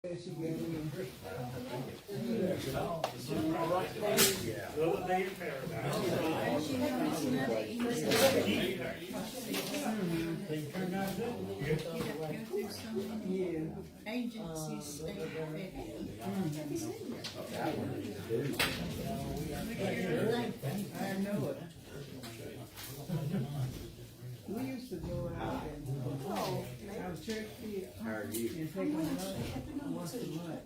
She gave me Little day in paradise. Agencies, I know it. We used to go out and I was church kid and take them out once a month.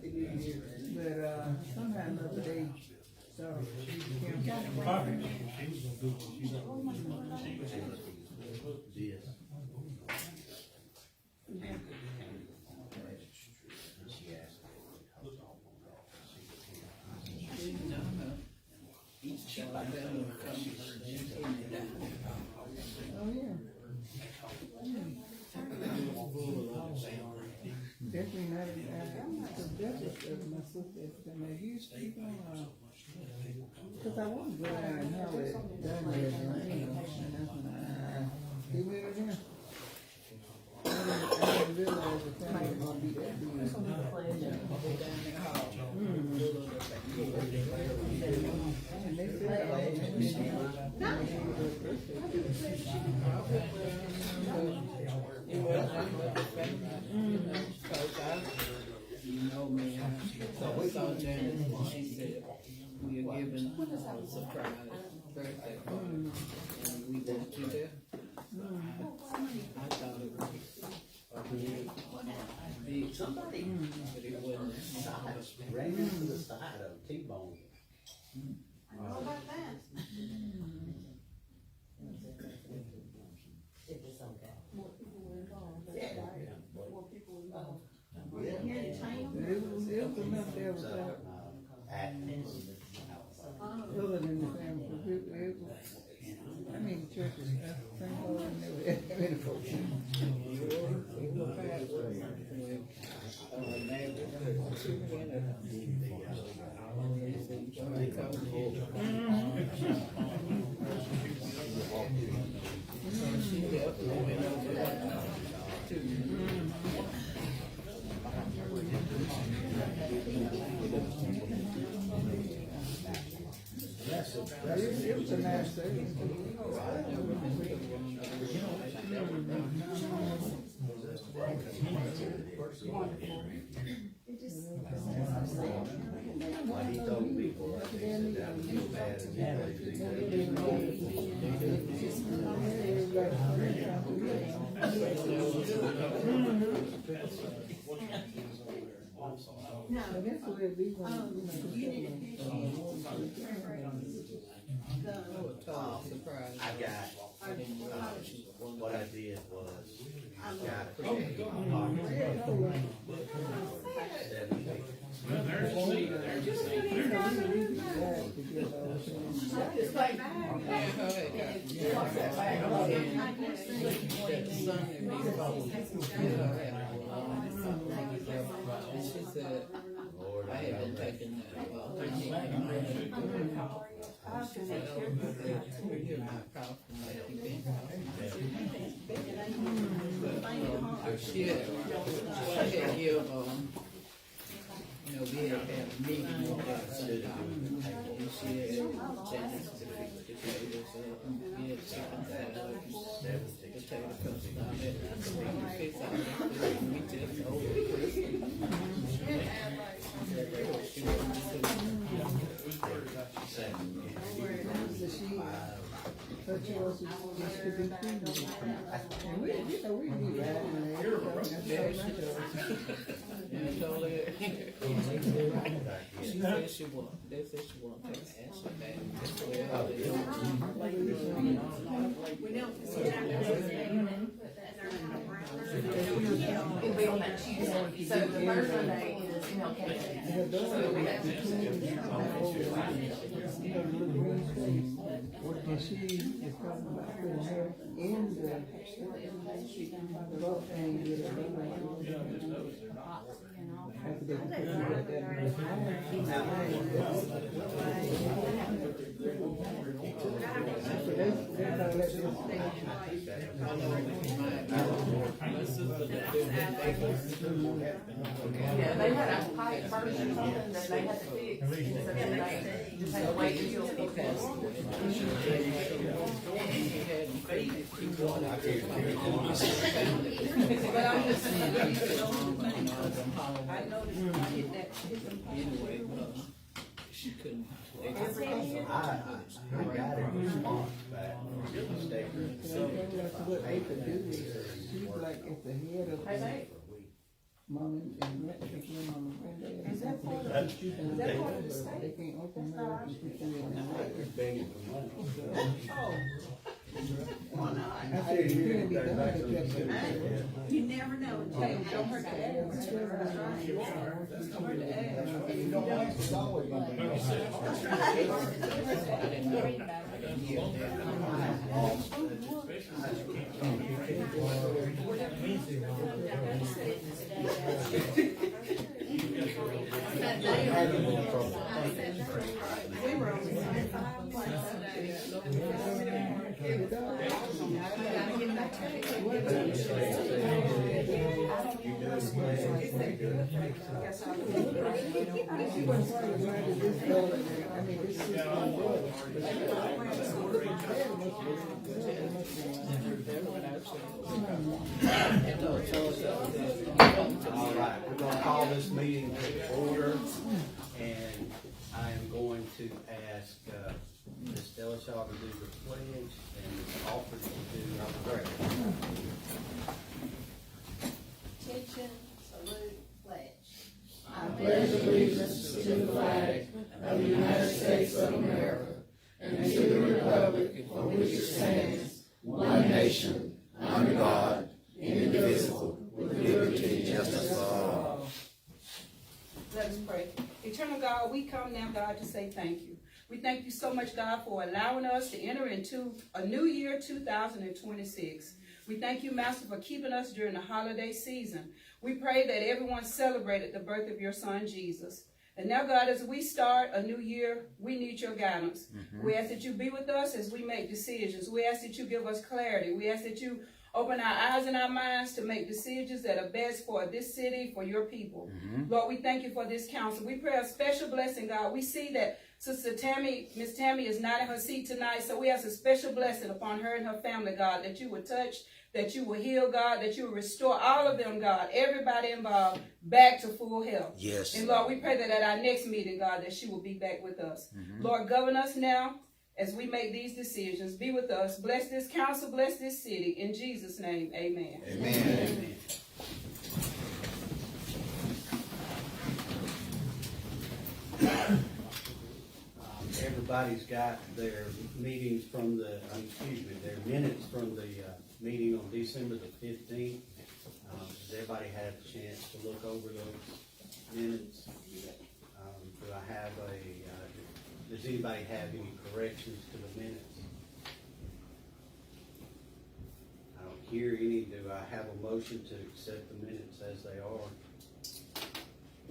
But sometimes the other day, so she became oh yeah. Definitely not because that's what my sister said. Now you speak on because I want to go down and have it done there, and that's when he went again. I didn't realize the time was gonna be that big. And they you know me, so we saw Janice and she said we are giving a surprise birthday party and we want you there. I thought it was big, Somebody but it wasn't. ran into the side of T-bone. How about that? If it's okay. More people were involved, that's right. More people involved. Yeah. Here in town? it was enough there without other than the family. It was, I mean, churches, St. Paul, never had many folks. It was a nice day. What he told people, he said that was too bad No. So that's the way we want to, You didn't Surprise. I got, what I did was, I got a She said, I had been taking that. She said, oh, you're not coughing like you've been coughing. She had give, you know, we had a meeting sometime, and she had Janice potatoes, we had chicken salad, potato cups, and all that. Fix all that, we just but you also just to be clean. And we, you know, we be riding there. and told her, she said she won't, they said she won't take Ashley back. Well, they It'll be on that Tuesday. So the first Monday is And she is talking about putting her in the road thing with her. After they put her like that. Yeah, they had a pipe burst or something that they had to fix, and so then they just had to wait until it passed. But I'm just saying, I noticed when I hit that, Anyway, she couldn't. I got a response back from the state. So that's what they could do is, she's like at the head of Hey, the babe. mom and again on the granddad. Is that part of- They can't open her up and put you in there. Oh, well, no, I said, you can't be done with that. you never know. Hey, don't hurt the ass. Don't hurt the ass. We were on 5 points. All right, we're gonna call this meeting to order, and I am going to ask, Ms. Delashaw to do the pledge, and Ms. Alford to do our prayer. Attention, salute, pledge. I pledge allegiance to the flag of the United States of America and to the republic for which it stands, one nation, under God, indivisible, with liberty and justice for all. Let us pray. Eternal God, we come now, God, to say thank you. We thank you so much, God, for allowing us to enter into a new year, 2026. We thank you, Master, for keeping us during the holiday season. We pray that everyone celebrated the birth of your son, Jesus. And now, God, as we start a new year, we need your guidance. We ask that you be with us as we make decisions. We ask that you give us clarity. We ask that you open our eyes and our minds to make decisions that are best for this city, for your people. Lord, we thank you for this council. We pray a special blessing, God. We see that Sister Tammy, Miss Tammy, is not in her seat tonight, so we ask a special blessing upon her and her family, God, that you would touch, that you will heal, God, that you will restore all of them, God, everybody involved, back to full health. Yes. And Lord, we pray that at our next meeting, God, that she will be back with us. Lord, govern us now as we make these decisions. Be with us. Bless this council, bless this city. In Jesus' name, amen. Amen. Everybody's got their meetings from the, their minutes from the meeting on December the 15th. Has everybody had a chance to look over those minutes? Do I have does anybody have any corrections to the minutes? I don't hear any. Do I have a motion to accept the minutes as they are?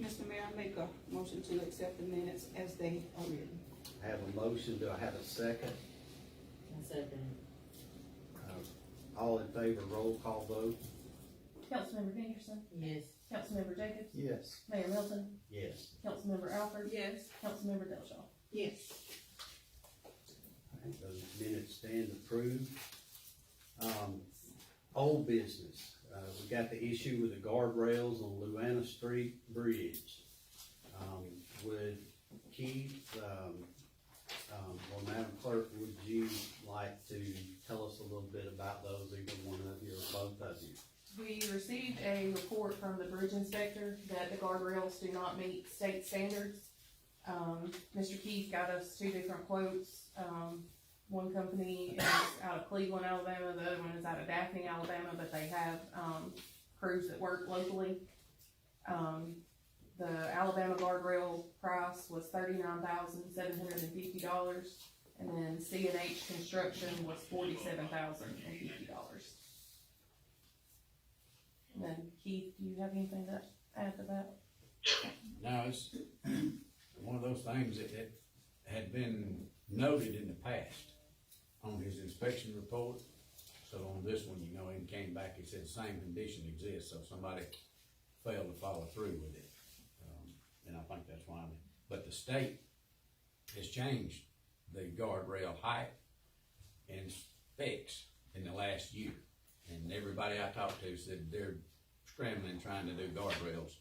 Mr. Mayor, I make a motion to accept the minutes as they are written. I have a motion. Do I have a second? Second. All in favor, roll call vote? Councilmember Henderson, Yes. Councilmember Jacobs, Yes. Mayor Milton, Yes. Councilmember Alford, Yes. Councilmember Delshaw. Yes. All right, those minutes stand approved. Old business, we got the issue with the guardrails on Louanna Street Bridge. Would Keith, or Madam Clerk, would you like to tell us a little bit about those, either one of you or both of you? We received a report from the bridge inspector that the guardrails do not meet state standards. Mr. Keith got us 2 different quotes. One company is out of Cleveland, Alabama, the other one is out of Daphne, Alabama, but they have crews that work locally. The Alabama guardrail price was $39,750, and then C&H Construction was $47,050. And then Keith, do you have anything to add to that? No, it's one of those things that had been noted in the past on his inspection report. So on this one, you know, he came back, he said the same condition exists, so somebody failed to follow through with it. And I think that's why, but the state has changed the guardrail height and specs in the last year. And everybody I talked to said they're scrambling trying to do guardrails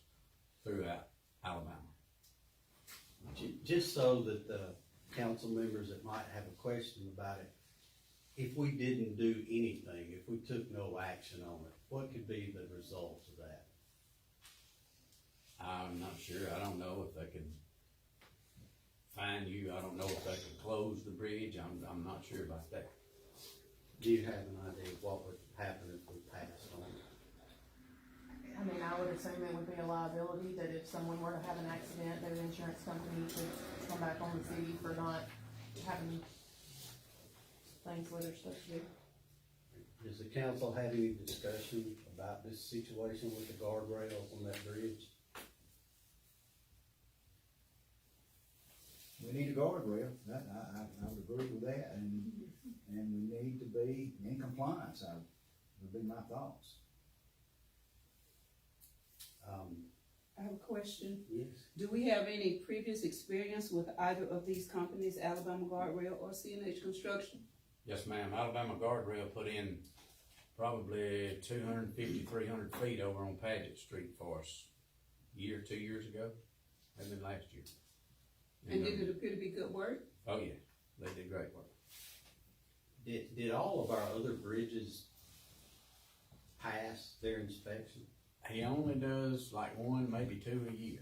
throughout Alabama. Just so that the council members that might have a question about it, if we didn't do anything, if we took no action on it, what could be the result of that? I'm not sure, I don't know if they could fine you, I don't know if they could close the bridge, I'm not sure about that. Do you have an idea of what would happen if we passed on it? I mean, I would assume it would be a liability, that if someone were to have an accident, their insurance company could come back on the city for not having things where they're supposed to be. Does the council have any discussion about this situation with the guardrails on that bridge? We need a guardrail, that, I would agree with that, and we need to be in compliance, would be my thoughts. I have a question. Yes. Do we have any previous experience with either of these companies, Alabama Guardrail or CNH Construction? Yes, ma'am, Alabama Guardrail put in probably 250, 300 feet over on Paget Street for us a year, 2 years ago, maybe last year. And did it appear to be good work? Oh, yeah, they did great work. Did all of our other bridges pass their inspection? He only does like one, maybe two a year.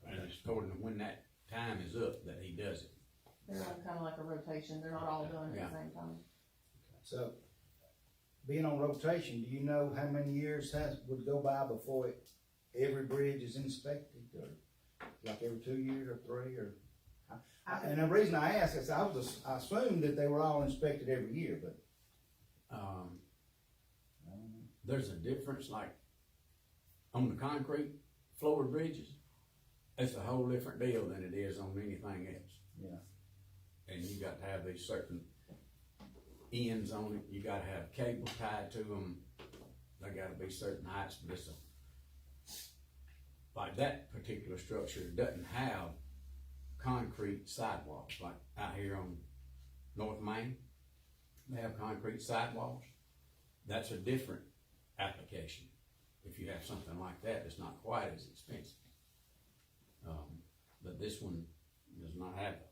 And it's according to when that time is up that he does it. They're on kind of like a rotation, they're not all done at the same time. So, being on rotation, do you know how many years would go by before every bridge is inspected, or like every 2 years or 3, or? And the reason I ask is I assumed that they were all inspected every year, but. There's a difference, like on the concrete floor bridges, it's a whole different deal than it is on anything else. Yeah. And you got to have these certain ends on it, you gotta have cable tied to them, they gotta be certain heights, but it's like that particular structure doesn't have concrete sidewalks, like out here on North Main, they have concrete sidewalks. That's a different application. If you have something like that, it's not quite as expensive. But this one does not have those.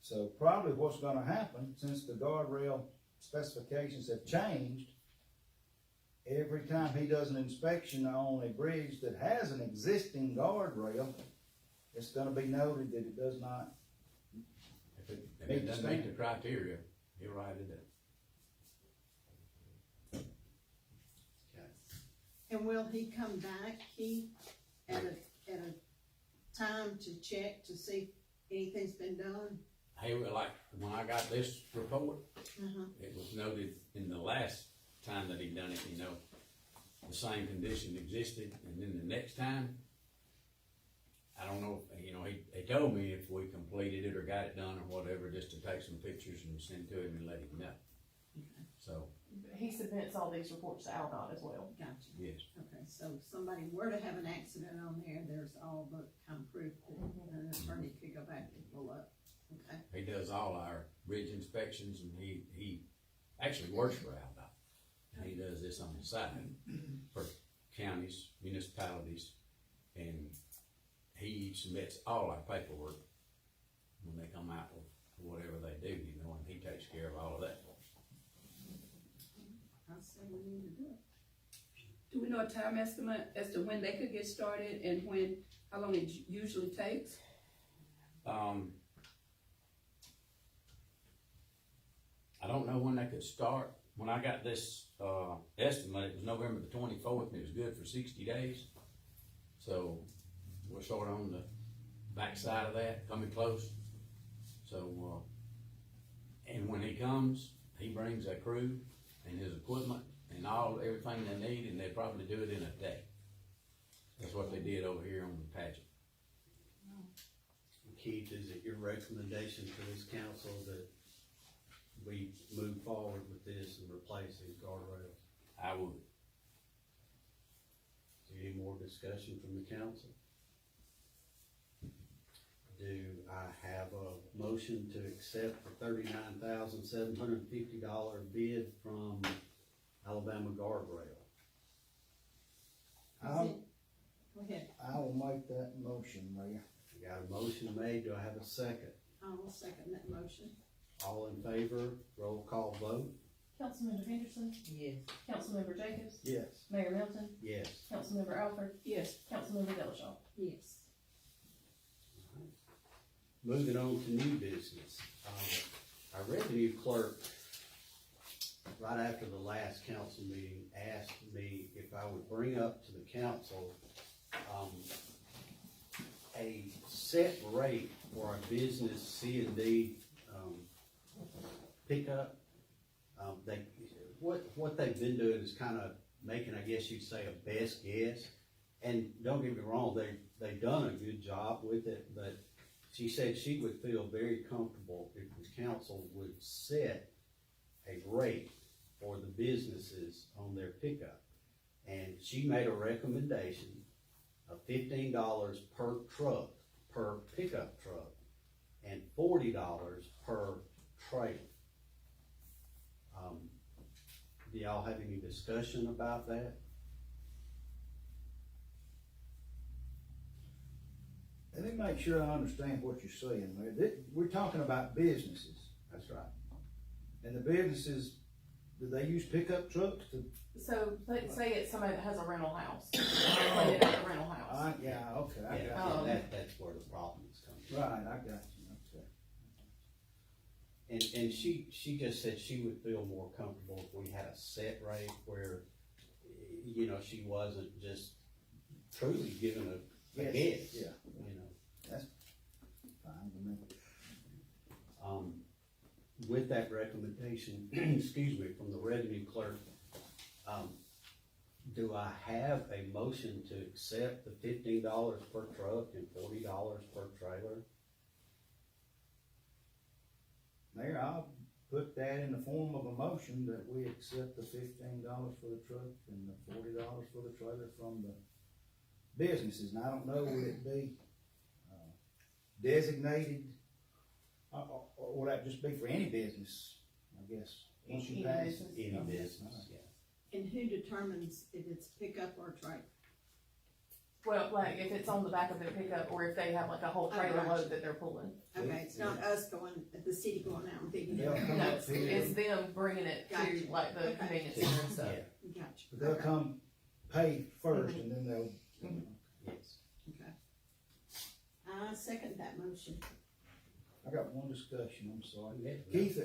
So probably what's gonna happen, since the guardrail specifications have changed, every time he does an inspection on a bridge that has an existing guardrail, it's gonna be noted that it does not. If it doesn't meet the criteria, he'll write it up. And will he come back, at a time to check to see if anything's been done? Hey, well, like, when I got this report, it was noted in the last time that he done it, you know, the same condition existed, and then the next time, I don't know, you know, he told me if we completed it or got it done or whatever, just to take some pictures and send to him and let him know. So, He submits all these reports to Aldott as well. Gotcha. yes, Okay, so if somebody were to have an accident on there, there's all the kind of proof that an attorney could go back and pull up. Okay. he does all our bridge inspections, and he actually works for Aldott. And he does this on the side for counties, municipalities, and he submits all our paperwork when they come out with whatever they do, you know, and he takes care of all of that for us. I say we need to do it. Do we know a time estimate as to when they could get started and how long it usually takes? I don't know when they could start. When I got this, estimate, it was November the 24th, and it was good for 60 days. So, we're sort of on the backside of that, coming close. So, and when he comes, he brings a crew and his equipment and everything they need, and they probably do it in a day. That's what they did over here on the Paget. Keith, is it your recommendation to this council that we move forward with this and replace these guardrails? I would. Any more discussion from the council? Do I have a motion to accept the $39,750 bid from Alabama Guardrail? Go ahead, I will make that motion, Mayor. We got a motion made, do I have a second? I will second that motion. All in favor, roll call vote? Councilmember Henderson, Yes. Councilmember Jacobs, Yes. Mayor Melton, Yes. Councilmember Alford, Yes. Councilmember Delashaw. Yes. Moving on to new business. Our revenue clerk, right after the last council meeting, asked me if I would bring up to the council, a set rate for our business C&D, pickup. What they've been doing is kind of making, I guess you'd say, a best guess. And don't get me wrong, they've done a good job with it, but she said she would feel very comfortable if the council would set a rate for the businesses on their pickup. And she made a recommendation of $15 per truck, per pickup truck, and $40 per trailer. Do y'all have any discussion about that? Let me make sure I understand what you're saying, Mayor. We're talking about businesses, That's right. and the businesses, do they use pickup trucks to? So, let's say it's somebody that has a rental house, they it at the rental house. Yeah, okay, I Yeah, got that's where the problem is coming you. from. Right, I got you, okay. And she just said she would feel more comfortable if we had a set rate where, you know, she wasn't just truly giving a Yes, guess, yeah. you know. Fine with me. With that recommendation, excuse me, from the revenue clerk, do I have a motion to accept the $15 per truck and $40 per trailer? Mayor, I'll put that in the form of a motion that we accept the $15 for the truck and the $40 for the trailer from the businesses. And I don't know, would it be designated, or would that just be for any business, I guess? Once you Any pass business. it? Any Okay. business, yeah. And who determines if it's pickup or trailer? Well, like, if it's on the back of their pickup, or if they have like a whole trailer right. load that they're pulling. Okay, it's not us going, the city going out and picking it They'll up. come No, up it's, here. it's them bringing it Gotcha. to like the Okay. convenience center and stuff. Yeah, Gotcha. But they'll Okay. come pay first and then they'll. yes. Okay. I second that motion. I got one discussion, I'm sorry. Yeah. Keith,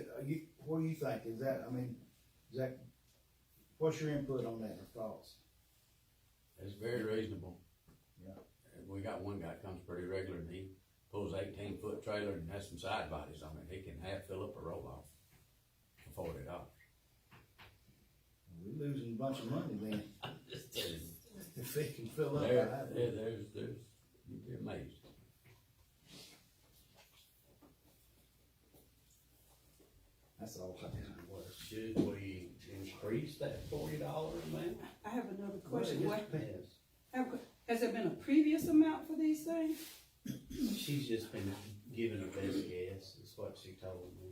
what do you think? Is that, what's your input on that or thoughts? It's very reasonable. Yeah. We got one guy that comes pretty regular, and he pulls 18-foot trailer and has some side bodies on it. He can half fill up a roll-off for $40. We're losing a bunch of money then, I'm just telling you. if they can fill up. There's, you'd be amazed. That's all I got. Well, should we increase that $40 amount? I have another Well, it question. just What, depends. has there been a previous amount for these things? She's just been giving a best guess, is what she told me.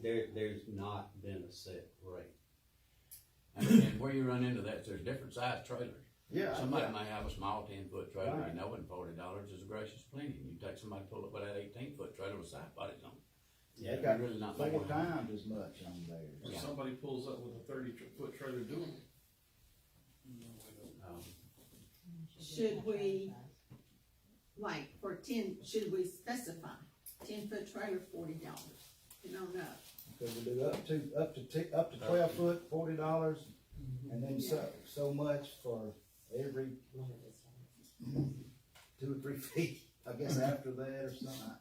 There's not been a set rate. And where you run into that, there's different size trailers. Yeah. Somebody yeah. may have a small 10-foot trailer, Right. you know, and $40 is a gracious plenty. You take somebody pull up with that 18-foot trailer with side bodies on it. They You're got really not 4 making money. times as much on theirs. If Yeah. somebody pulls up with a 30-foot trailer doing it. Should we, like, for 10, should we specify 10-foot trailer, $40, and on up? Cause we do up to 12 foot, $40, and then so much for every 2 or 3 feet, I guess after that or something.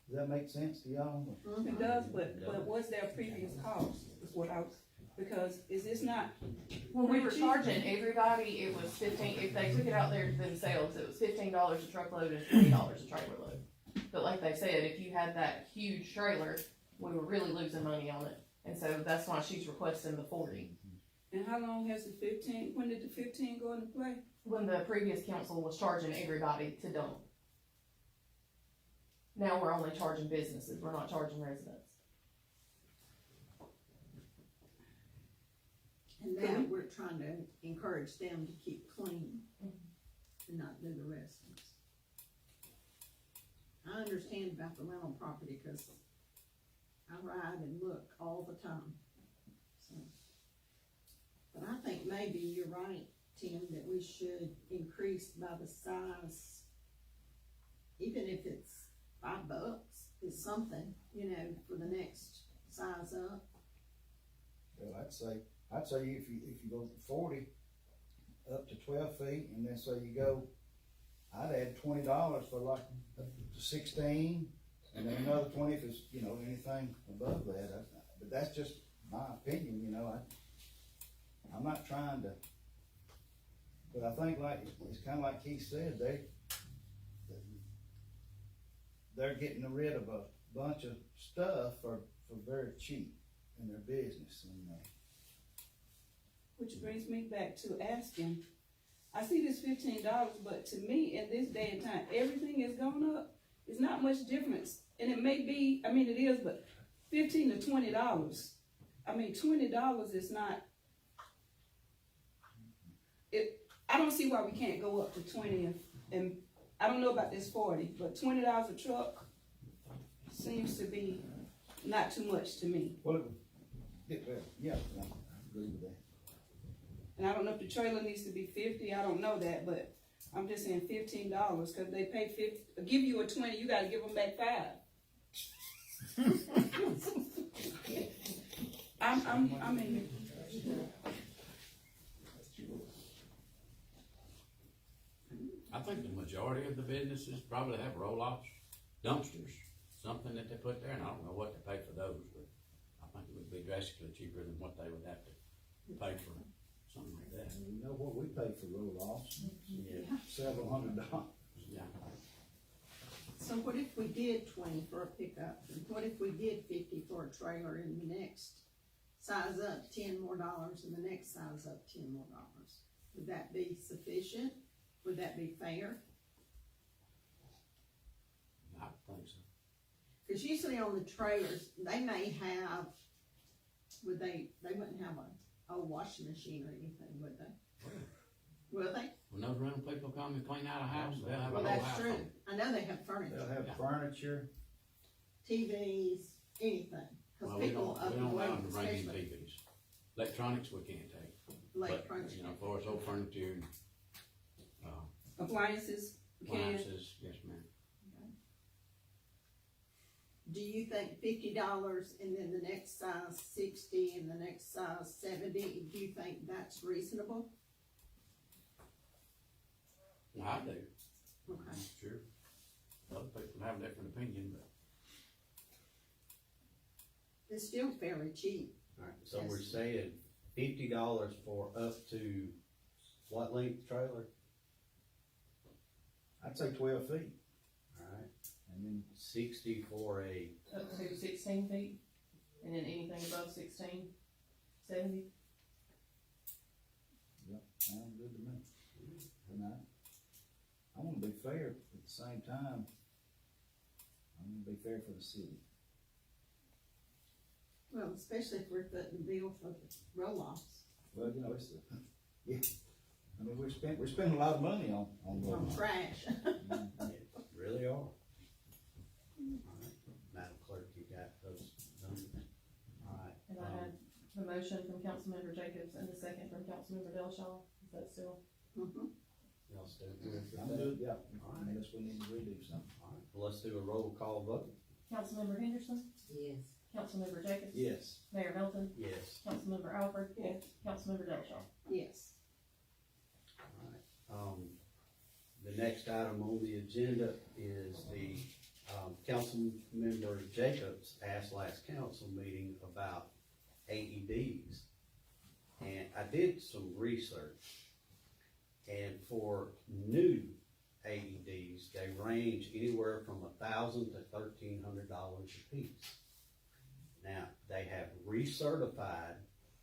Does that make sense to y'all? It does, but was there a previous cost, is what I was, Because is this not, When we were charging everybody, it was 15, if they took it out there themselves, it was $15 a truckload and $20 a trailer load. But like they said, if you had that huge trailer, we were really losing money on it, and so that's why she's requesting the 40. and how long has the 15, when did the 15 go into play? When the previous council was charging everybody to dump. Now we're only charging businesses, we're not charging residents. And now we're trying to encourage them to keep clean and not do the residents. I understand about the rental property, cause I ride and look all the time, so. But I think maybe you're right, Tim, that we should increase by the size, even if it's $5, is something, you know, for the next size up. Well, I'd say if you go from 40 up to 12 feet, and then say you go, I'd add $20 for like up to 16, and then another 20 if it's, you know, anything above that. But that's just my opinion, you know. I'm not trying to, but I think like, it's kinda like Keith said, they're getting rid of a bunch of stuff for very cheap in their business, and Which brings me back to asking, I see this $15, but to me, in this day and time, everything has gone up. It's not much difference, and it may be, I mean, it is, but $15 to $20. I mean, $20 is not, I don't see why we can't go up to 20, and I don't know about this 40, but $20 a truck seems to be not too much to me. well, yeah, I agree with that. And I don't know if the trailer needs to be 50, I don't know that, but I'm just saying $15, cause they pay 50, give you a 20, you gotta give them back 5. I mean, I think the majority of the businesses probably have roll-offs, dumpsters, something that they put there, and I don't know what they pay for those, but I think it would be drastically cheaper than what they would have to pay for something like that. You know what we pay for roll-offs? Yeah. Several $100. Yeah. So what if we did 20 for a pickup, and what if we did 50 for a trailer, and the next size up $10 more, and the next size up $10 more? Would that be sufficient? Would that be fair? I think so. Cause usually on the trailers, they may have, they wouldn't have a washing machine or anything, would they? Will they? When those rental people come and clean out a house, they'll have a Well, whole that's house true. on. I know they have furniture, They'll have Yeah. furniture. TVs, anything. Cause Well, we people don't, up we and don't allow away, them to bring in especially TVs. Electronics we can't take. electronics. But, you know, for us old furniture and, appliances, we can, appliances, yes ma'am. Do you think $50 and then the next size 60 and the next size 70, do you think that's reasonable? I do, Okay. sure. Other people have a different opinion, but It's still fairly cheap. Alright, so we're saying $50 for up to what length trailer? I'd say 12 feet. Alright, And then 60 for a, Up to 16 feet, and then anything above 16, 70. sounds good to me. And I wanna be fair at the same time. I wanna be fair for the city. Well, especially if we're footing the bill for the roll-offs, Well, you know, it's, yeah. I mean, we're spending a lot of money on on roll-offs. trash. really are. Alright, Madam Clerk, you got those numbers? Alright. And I had the motion from Councilmember Jacobs and the second from Councilmember Delshaw. Is that still? Mhm. Y'all still good with I'm that? good, yeah, Alright. unless we need to redo something. Alright, well, let's do a roll call vote. Councilmember Henderson, Yes. Councilmember Jacobs, Yes. Mayor Melton, Yes. Councilmember Alford, yes. Councilmember Delshaw. Yes. The next item on the agenda is the, Councilmember Jacobs asked last council meeting about AEDs. And I did some research, and for new AEDs, they range anywhere from $1,000 to $1,300 a piece. Now, they have recertified,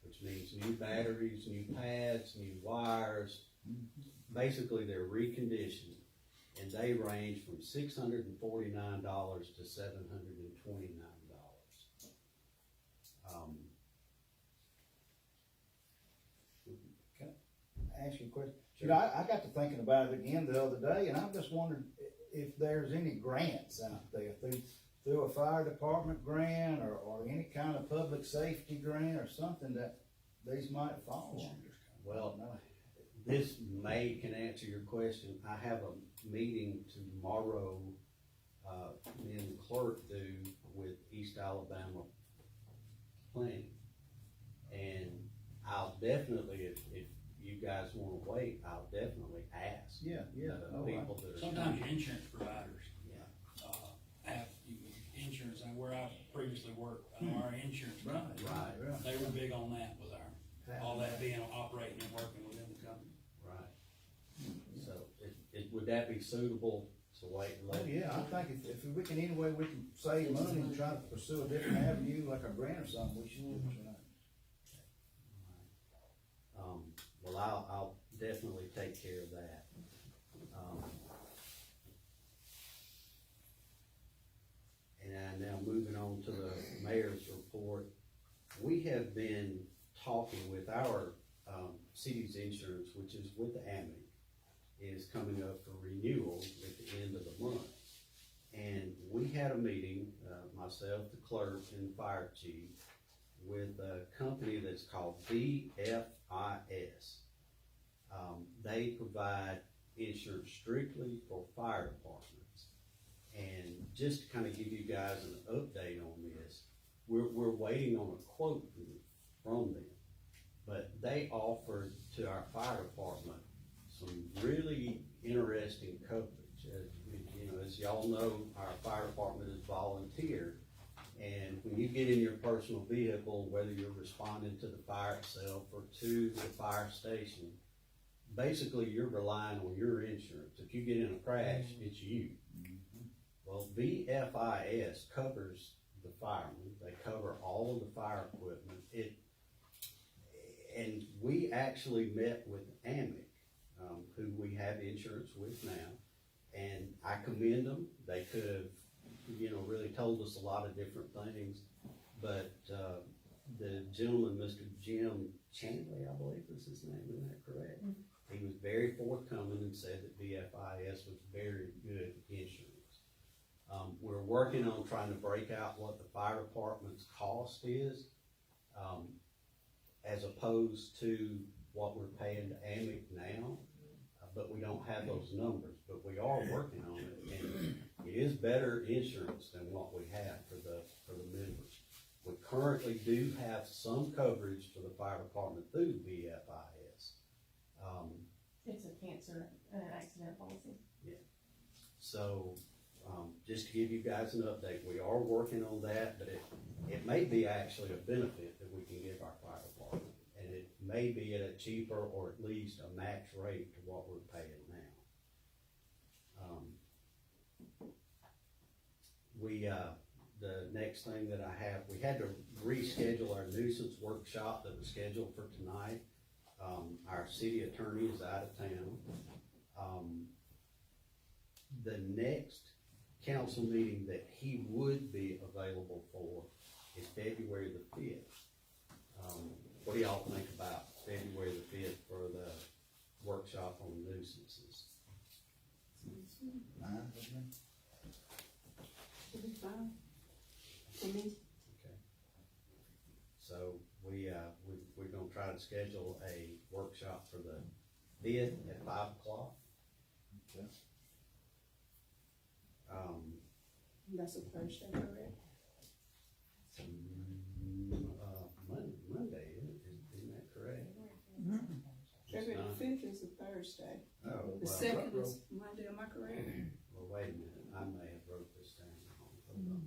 which means new batteries, new pads, new wires. Basically, they're reconditioned, and they range from $649 to $729. Ask you a question. You know, I got to thinking about it again the other day, and I'm just wondering if there's any grants out there through a fire department grant or any kind of public safety grant or something that these might fall under. Well, this may can answer your question. I have a meeting tomorrow, me and the clerk do with East Alabama Planning. And I'll definitely, if you guys wanna wait, I'll definitely ask. Yeah. The people that are. Sometimes your insurance providers, Yeah, have insurance, and where I previously worked, our insurance company. right, They were big on that with all that being operating and working within the company. right. So, would that be suitable to wait and Oh, let? yeah, I think if we can, any way we can save money and try to pursue a different avenue, like a grant or something, we should do it. Well, I'll definitely take care of that. And now moving on to the mayor's report, we have been talking with our, city's insurance, which is with the AMIC, is coming up for renewal at the end of the month. And we had a meeting, myself, the clerk, and the fire chief, with a company that's called VFIS. They provide insurance strictly for fire departments. And just to kind of give you guys an update on this, we're waiting on a quote from them. But they offered to our fire department some really interesting coverage. As y'all know, our fire department is volunteer. And when you get in your personal vehicle, whether you're responding to the fire itself or to the fire station, basically you're relying on your insurance. If you get in a crash, it's you. Well, VFIS covers the firemen. They cover all of the fire equipment. And we actually met with AMIC, who we have insurance with now, and I commend them. They could have, really told us a lot of different things, but the gentleman, Mr. Jim Chandley, I believe is his name, isn't that correct? Mm-hmm. He was very forthcoming and said that VFIS was very good insurance. We're working on trying to break out what the fire department's cost is, as opposed to what we're paying to AMIC now, but we don't have those numbers, but we are working on it, and it is better insurance than what we have for the members. We currently do have some coverage for the fire department through VFIS. It's a cancer and an accident policy. So, just to give you guys an update, we are working on that, but it may be actually a benefit that we can give our fire department. And it may be at a cheaper or at least a max rate to what we're paying now. The next thing that I have, we had to reschedule our nuisance workshop that was scheduled for tonight. Our city attorney is out of town. The next council meeting that he would be available for is February the 5th. What do y'all think about February the 5th for the workshop on nuisances? Should be fine. For me, Okay. So we're gonna try to schedule a workshop for the 5th at 5 o'clock. Okay. That's a Thursday, correct? Monday, isn't that correct? February the 5th is a Thursday. Oh, The 2nd is Monday, am I correct? well, wait a minute, I may have wrote this down wrong. Hold on.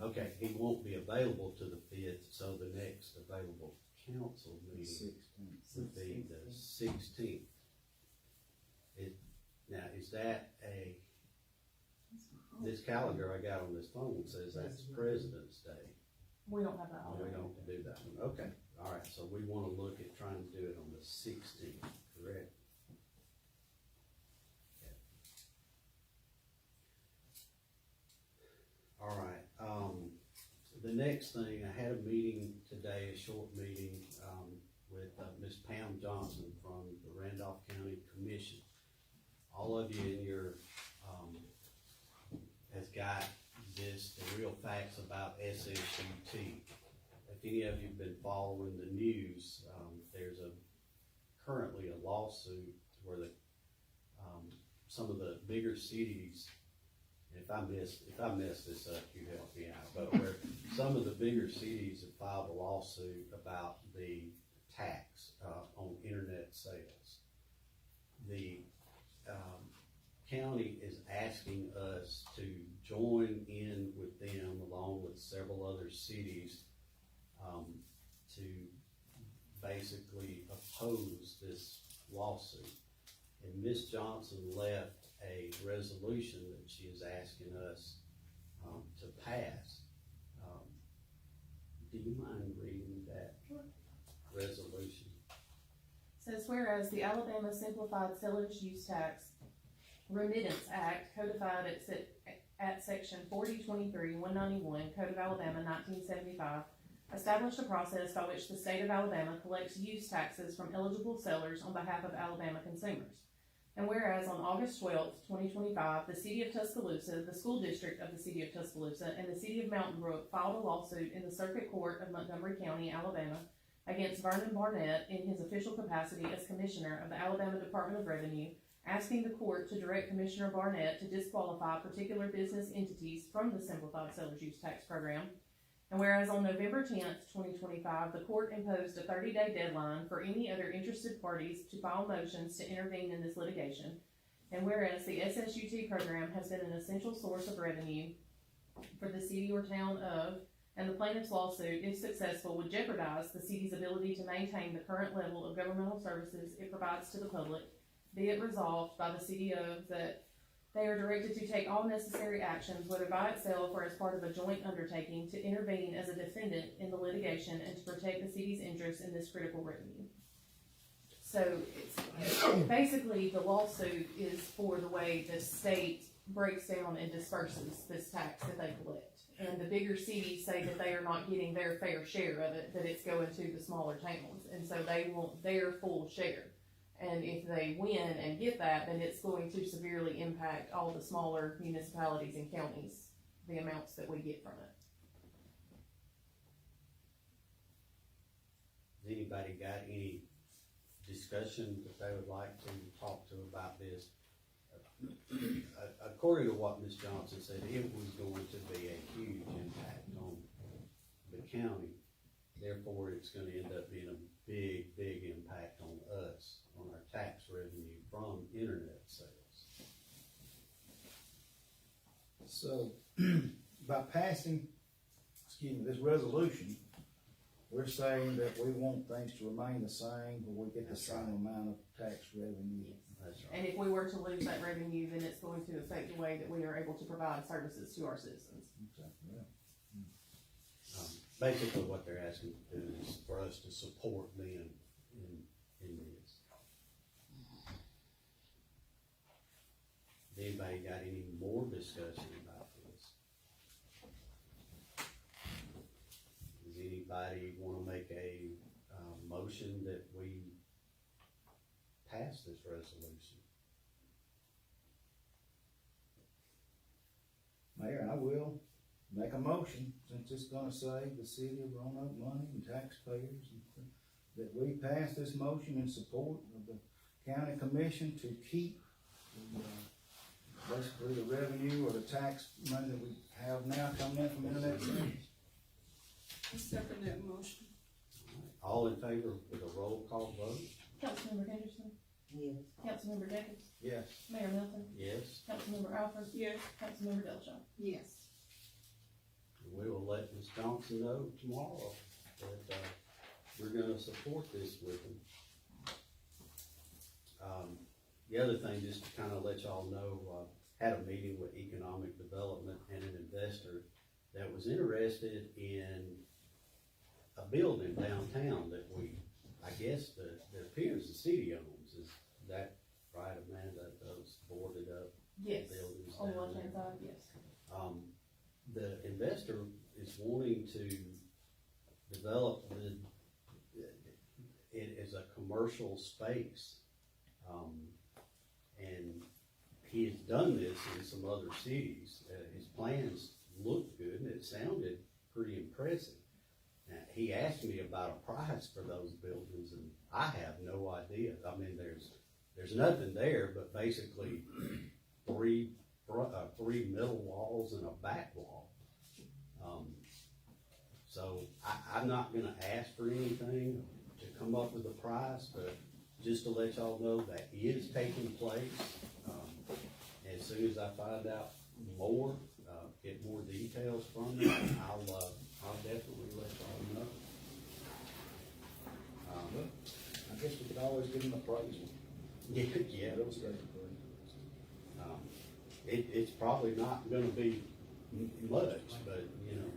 Okay, he won't be available to the fifth, so the next available council meeting would be the 16th. Now, is that this calendar I got on this phone says that's President's Day. We don't have that on. We don't do that one, okay, all right, so we wanna look at trying to do it on the 16th, correct? Okay. All right, the next thing, I had a meeting today, a short meeting, with, Ms. Pam Johnson from the Randolph County Commission. All of you in your, has got this, the real facts about SSUT. If any of you have been following the news, there's currently a lawsuit where some of the bigger cities, if I mess this up, you help me out, but where some of the bigger cities have filed a lawsuit about the tax, on internet sales. The, county is asking us to join in with them along with several other cities, to basically oppose this lawsuit. And Ms. Johnson left a resolution that she is asking us, to pass. Do you mind reading that resolution? Says, whereas the Alabama Simplified Seller's Use Tax Remittance Act, codified at section 4023-191, Code of Alabama 1975, established a process by which the state of Alabama collects use taxes from eligible sellers on behalf of Alabama consumers. And whereas on August 12th, 2025, the city of Tuscaloosa, the school district of the city of Tuscaloosa, and the city of Mountain Brook filed a lawsuit in the Circuit Court of Montgomery County, Alabama, against Vernon Barnett in his official capacity as Commissioner of the Alabama Department of Revenue, asking the court to direct Commissioner Barnett to disqualify particular business entities from the Simplified Seller's Use Tax Program. And whereas on November 10th, 2025, the court imposed a 30-day deadline for any other interested parties to file motions to intervene in this litigation. And whereas the SSUT program has been an essential source of revenue for the city or town of, and the plaintiff's lawsuit, if successful, would jeopardize the city's ability to maintain the current level of governmental services it provides to the public, be it resolved by the city of that they are directed to take all necessary actions, whether by itself or as part of a joint undertaking, to intervene as a defendant in the litigation and to protect the city's interests in this critical revenue. So it's basically the lawsuit is for the way the state breaks down and disperses this tax that they collect. And the bigger cities say that they are not getting their fair share of it, that it's going to the smaller towns, and so they want their full share. And if they win and get that, then it's going to severely impact all the smaller municipalities and counties, the amounts that we get from it. Has anybody got any discussion that they would like to talk to about this? According to what Ms. Johnson said, it was going to be a huge impact on the county. Therefore, it's gonna end up being a big, big impact on us, on our tax revenue from internet sales. So, by passing, this resolution, we're saying that we want things to remain the same, but we get the same amount of tax revenue. That's And if we were to lose that revenue, then it's going to affect the way that we are able to provide services to our citizens. Exactly, yeah. Basically, what they're asking to do is for us to support them in this. Anybody got any more discussion about this? Does anybody wanna make a, motion that we pass this resolution? Mayor, I will make a motion, since it's gonna save the city of Roanoke money and taxpayers, and that we pass this motion in support of the county commission to keep basically the revenue or the tax money that we have now coming in from internet sales. I second that motion. All in favor with a roll call vote? Councilmember Henderson? Yes. Councilmember Jacobs? Yes. Mayor Melton? Yes. Councilmember Alford? Yes. Councilmember Delshaw? Yes. we will let Ms. Johnson know tomorrow that, we're gonna support this with them. The other thing, just to kind of let y'all know, had a meeting with economic development and an investor that was interested in a building downtown that I guess that appears the city owns. Is that right, Amanda? Those boarded up Yes, buildings on the down left-hand there? side, yes. The investor is wanting to develop it as a commercial space. And he has done this in some other cities. His plans looked good and it sounded pretty impressive. Now, he asked me about a price for those buildings and I have no idea. I mean, there's nothing there but basically three middle walls and a back wall. So I'm not gonna ask for anything to come up with a price, but just to let y'all know that is taking place. As soon as I find out more, get more details from them, I'll definitely let y'all know. I guess we could always give them appraisal. Yeah. Real estate appraisal. It's probably not gonna be much, but, you know,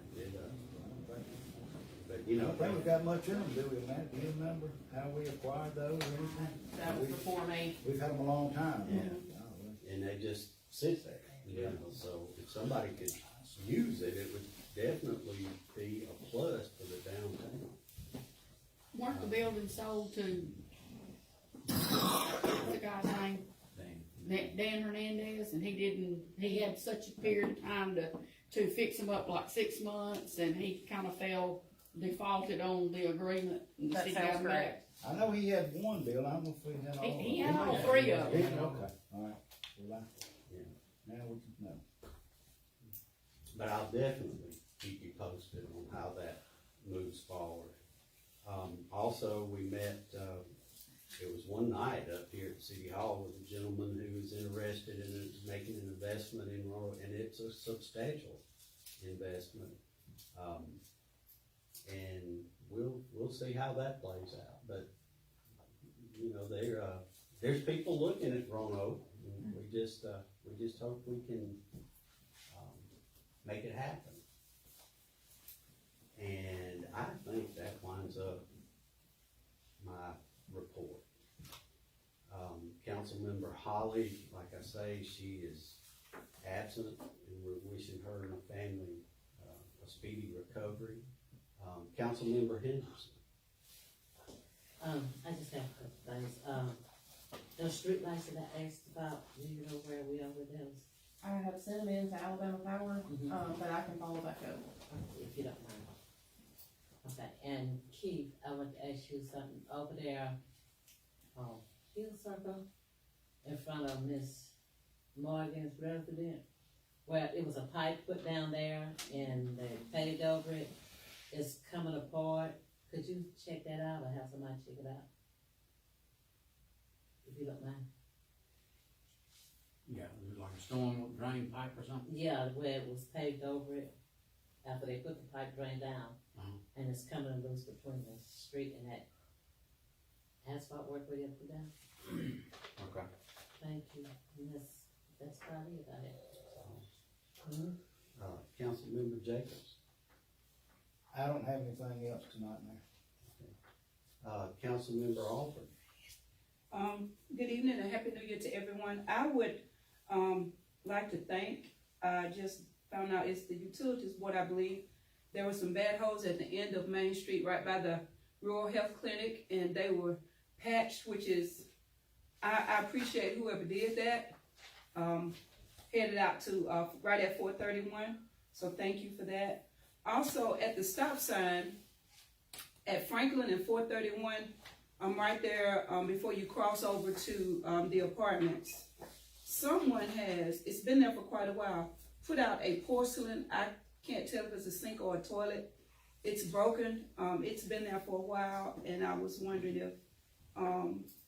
but, you I know. don't think we've got much in them, do we, Matt? Do you remember how we acquired those or anything? That was the Form A. We've had them a long time. Yeah. And they just sit there, you know, so if somebody could use it, it would definitely be a plus for the downtown. Weren't the buildings sold to, what's the guy's name? Dan Hernandez, and he had such a period of time to fix them up, like 6 months, and he kinda defaulted on the agreement. And the That city sounds got him back. correct. I know he had one bill, I don't know if we had all of them. He had all 3 of them. Okay, all right. Well, now we can know. But I'll definitely keep you posted on how that moves forward. Also, we met, it was one night up here at City Hall with a gentleman who was interested in making an investment in Roanoke, and it's a substantial investment. And we'll see how that plays out, but, you know, there's people looking at Roanoke, and we just hope we can, make it happen. And I think that winds up my report. Councilmember Holly, like I say, she is absent, and we're wishing her and her family a speedy recovery. Councilmember Henderson. I just have a couple things. Those street lights that I asked about, do you know where we are with those? I have sent them in to Alabama Power, but I can follow back up. If you don't mind. Okay, and Keith, I want to ask you something. Over there, Hill Circle, in front of Miss Morgan's residence, where it was a pipe put down there and they paved over it, it's coming apart. Could you check that out or have somebody check it out? If you don't mind. Yeah, like a storm drain pipe or something? Yeah, where it was paved over it, after they put the pipe drain down, and it's coming loose between the street and that asphalt work we have put down. Okay. Thank you, and that's about it, Councilmember Jacobs. I don't have anything else tonight, Mayor. Councilmember Alford. Good evening and Happy New Year to everyone. I would like to thank, I just found out it's the Utilities Board, I believe. There were some bad holes at the end of Main Street right by the Rural Health Clinic, and they were patched, which is, I appreciate whoever did that. Headed out to right at 431, so thank you for that. Also, at the stop sign at Franklin and 431, right there before you cross over to the apartments, someone has, it's been there for quite a while, put out a porcelain, I can't tell if it's a sink or a toilet. It's broken, it's been there for a while, and I was wondering if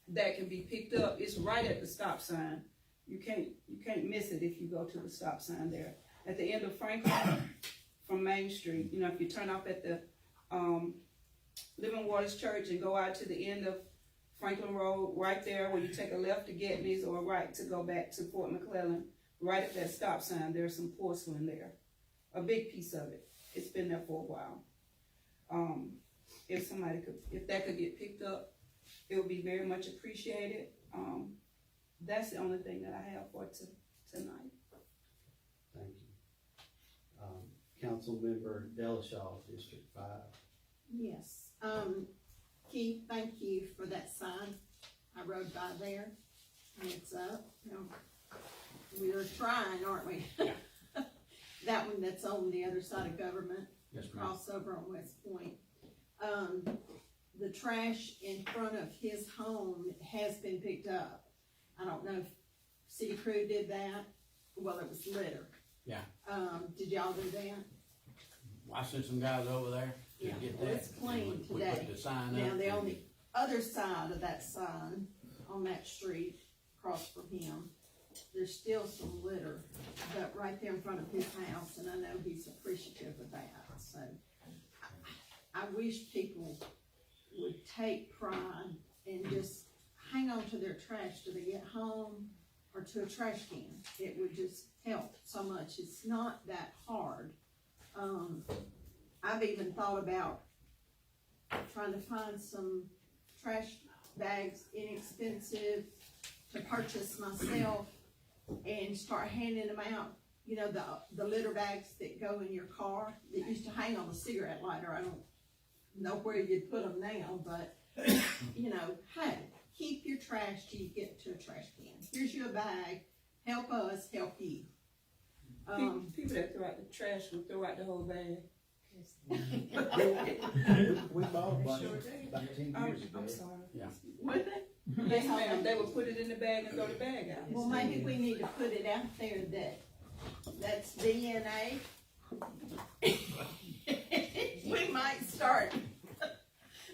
that can be picked up. It's right at the stop sign. You can't miss it if you go to the stop sign there. At the end of Franklin from Main Street. You know, if you turn off at the, Living Waters Church and go out to the end of Franklin Road, right there where you take a left to Getney's or a right to go back to Fort McClellan, right at that stop sign, there's some porcelain there. A big piece of it. It's been there for a while. If that could get picked up, it would be very much appreciated. That's the only thing that I have for tonight. Thank you. Councilmember Delashaw, District 5. Yes, Keith, thank you for that sign. I rode by there, and it's up. You know, we are trying, aren't we? Yeah. That one that's on the other side of government, Yes, ma'am. crossover on West Point. The trash in front of his home has been picked up. I don't know if city crew did that. Well, it was litter. Yeah. Did y'all do that? I sent some guys over there to Yeah, get well, that. it's clean We today. put the sign up. Now, they're on and- the other side of that sign, on that street, across from him, there's still some litter, but right there in front of his house, and I know he's appreciative of that, so. I wish people would take pride and just hang on to their trash till they get home, or to a trash can. It would just help so much. It's not that hard. I've even thought about trying to find some trash bags, inexpensive, to purchase myself and start handing them out. You know, the litter bags that go in your car, that used to hang on the cigarette lighter. I don't know where you'd put them now, but, you know, hey, keep your trash till you get to a trash can. Here's your bag, help us, help you. People that throw out the trash will throw out the whole bag. We bought a bunch about 10 years ago. I'm sorry. Yeah. Would they? Yes, ma'am, they would put it in the bag and throw the bag out. Well, maybe we need to put it out there that that's DNA. We might start